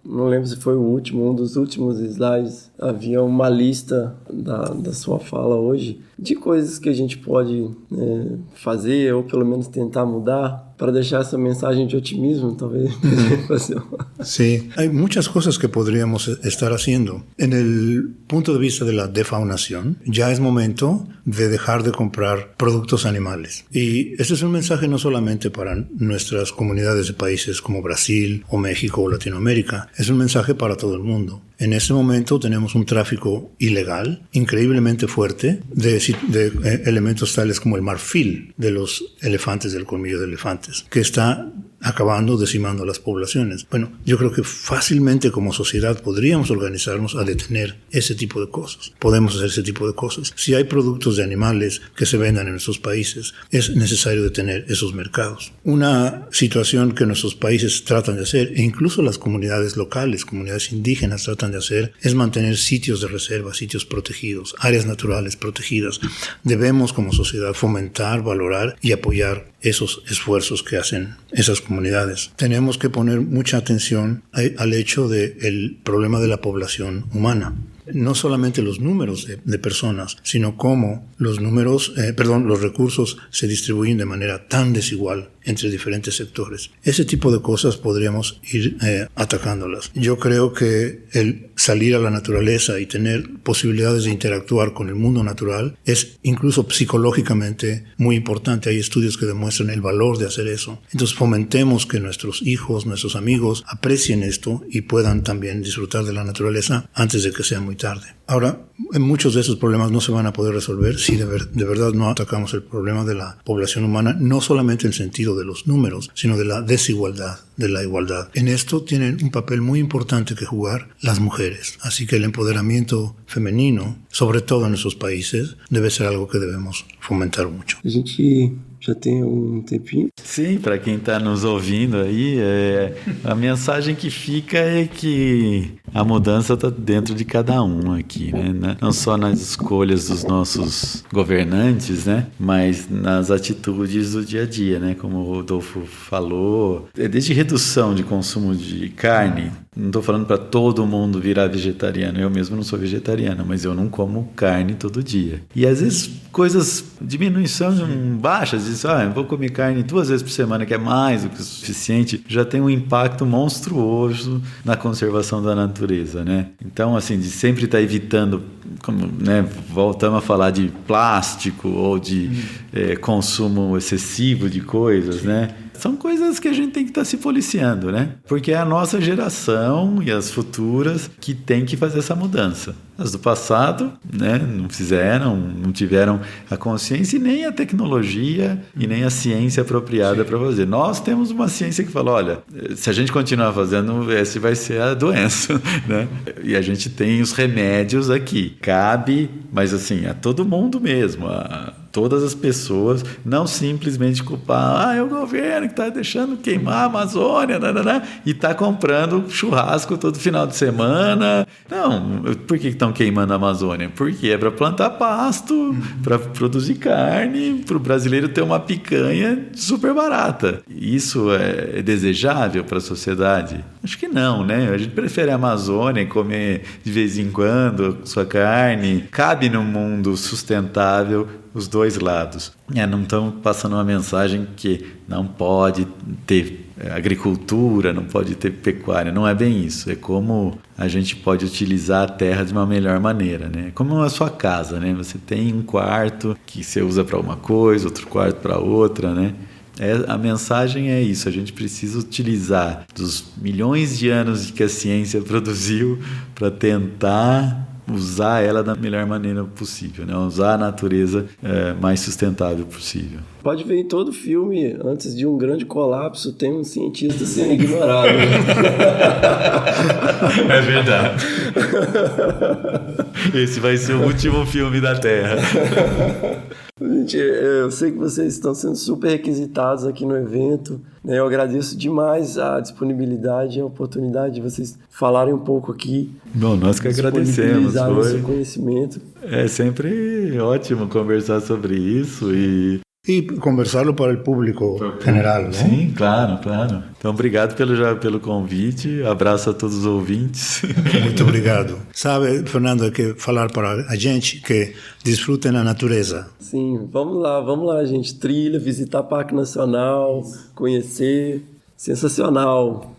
não lembro se foi o último, um dos últimos slides, havia uma lista da sua fala hoje de coisas que a gente pode fazer ou pelo menos tentar mudar para deixar essa mensagem de otimismo, talvez. Sí, hay muchas cosas que podríamos estar haciendo. En el punto de vista de la defaunación, ya es momento de dejar de comprar productos animales. Y este es un mensaje no solamente para nuestras comunidades de países como Brasil o México o Latinoamérica, es un mensaje para todo el mundo. En este momento tenemos un tráfico ilegal, increíblemente fuerte, de elementos tales como el marfil de los elefantes, del colmillo de elefantes, que está acabando, decimando a las poblaciones. Bueno, yo creo que fácilmente como sociedad podríamos organizarnos a detener ese tipo de cosas. Podemos hacer ese tipo de cosas. Si hay productos de animales que se vendan en nuestros países, es necesario detener esos mercados. Una situación que nuestros países tratan de hacer, e incluso las comunidades locales, comunidades indígenas tratan de hacer, es mantener sitios de reserva, sitios protegidos, áreas naturales protegidas. Debemos como sociedad fomentar, valorar y apoyar esos esfuerzos que hacen esas comunidades. Tenemos que poner mucha atención al hecho del problema de la población humana. No solamente los números de personas, sino cómo los recursos se distribuyen de manera tan desigual entre diferentes sectores. Ese tipo de cosas podríamos ir atacándolas. Yo creo que el salir a la naturaleza y tener posibilidades de interactuar con el mundo natural es incluso psicológicamente muy importante. Hay estudios que demuestran el valor de hacer eso. Entonces fomentemos que nuestros hijos, nuestros amigos aprecien esto y puedan también disfrutar de la naturaleza antes de que sea muy tarde. Ahora, muchos de esos problemas no se van a poder resolver si de verdad no atacamos el problema de la población humana, no solamente en el sentido de los números, sino de la desigualdad, de la igualdad. En esto tienen un papel muy importante que jugar las mujeres. Así que el empoderamiento femenino, sobre todo en nuestros países, debe ser algo que debemos fomentar mucho. A gente já tem tempinho. Sim, para quem está nos ouvindo aí, a mensagem que fica é que a mudança está dentro de cada um aqui, né? Não só nas escolhas dos nossos governantes, né? Mas nas atitudes do dia a dia, né? Como o Rodolfo falou, desde redução de consumo de carne, Não estou falando para todo mundo virar vegetariano. Eu mesmo não sou vegetariano, mas eu não como carne todo dia. E às vezes coisas, diminuição baixas, diz, eu vou comer carne 2 vezes por semana, que é mais do que o suficiente, já tem um impacto monstruoso na conservação da natureza, né? Então, assim, de sempre estar evitando, como, né, voltamos a falar de plástico ou de consumo excessivo de coisas, né? São coisas que a gente tem que estar se policiando, né? Porque é a nossa geração e as futuras que tem que fazer essa mudança. As do passado, né, não fizeram, não tiveram a consciência e nem a tecnologia e nem a ciência apropriada para fazer. Nós temos uma ciência que fala, olha, se a gente continuar fazendo, esse vai ser a doença, né? E a gente tem os remédios aqui. Cabe, mas assim, a todo mundo mesmo, a todas as pessoas, não simplesmente culpar, é o governo que está deixando queimar a Amazônia, e está comprando churrasco todo final de semana. Não, por que estão queimando a Amazônia? Porque é para plantar pasto, para produzir carne, para o brasileiro ter uma picanha super barata. Isso é desejável para a sociedade? Acho que não, né? A gente prefere a Amazônia e comer de vez em quando sua carne. Cabe no mundo sustentável os dois lados. Não estão passando uma mensagem que não pode ter agricultura, não pode ter pecuária. Não é bem isso. É como a gente pode utilizar a terra de uma melhor maneira, né? Como a sua casa, né? Você tem um quarto que você usa para uma coisa, outro quarto para outra, né? A mensagem é isso, a gente precisa utilizar dos milhões de anos que a ciência produziu para tentar usar ela da melhor maneira possível, né? Usar a natureza mais sustentável possível. Pode ver em todo filme, antes de um grande colapso, tem um cientista sendo ignorado. Né? É verdade. Esse vai ser o último filme da Terra. Gente, eu sei que vocês estão sendo super requisitados aqui no evento, né? Eu agradeço demais a disponibilidade e a oportunidade de vocês falarem um pouco aqui. Bom, nós que agradecemos. O seu conhecimento. É sempre ótimo conversar sobre isso e conversarlo para o público general, não? Sim, claro. Então, obrigado pelo convite. Abraço a todos os ouvintes. Muito obrigado. Sabe, Fernando, que falar para a gente que desfrutem a natureza. Sim, vamos lá, gente. Trilha, visitar Parque Nacional, conhecer. Sensacional.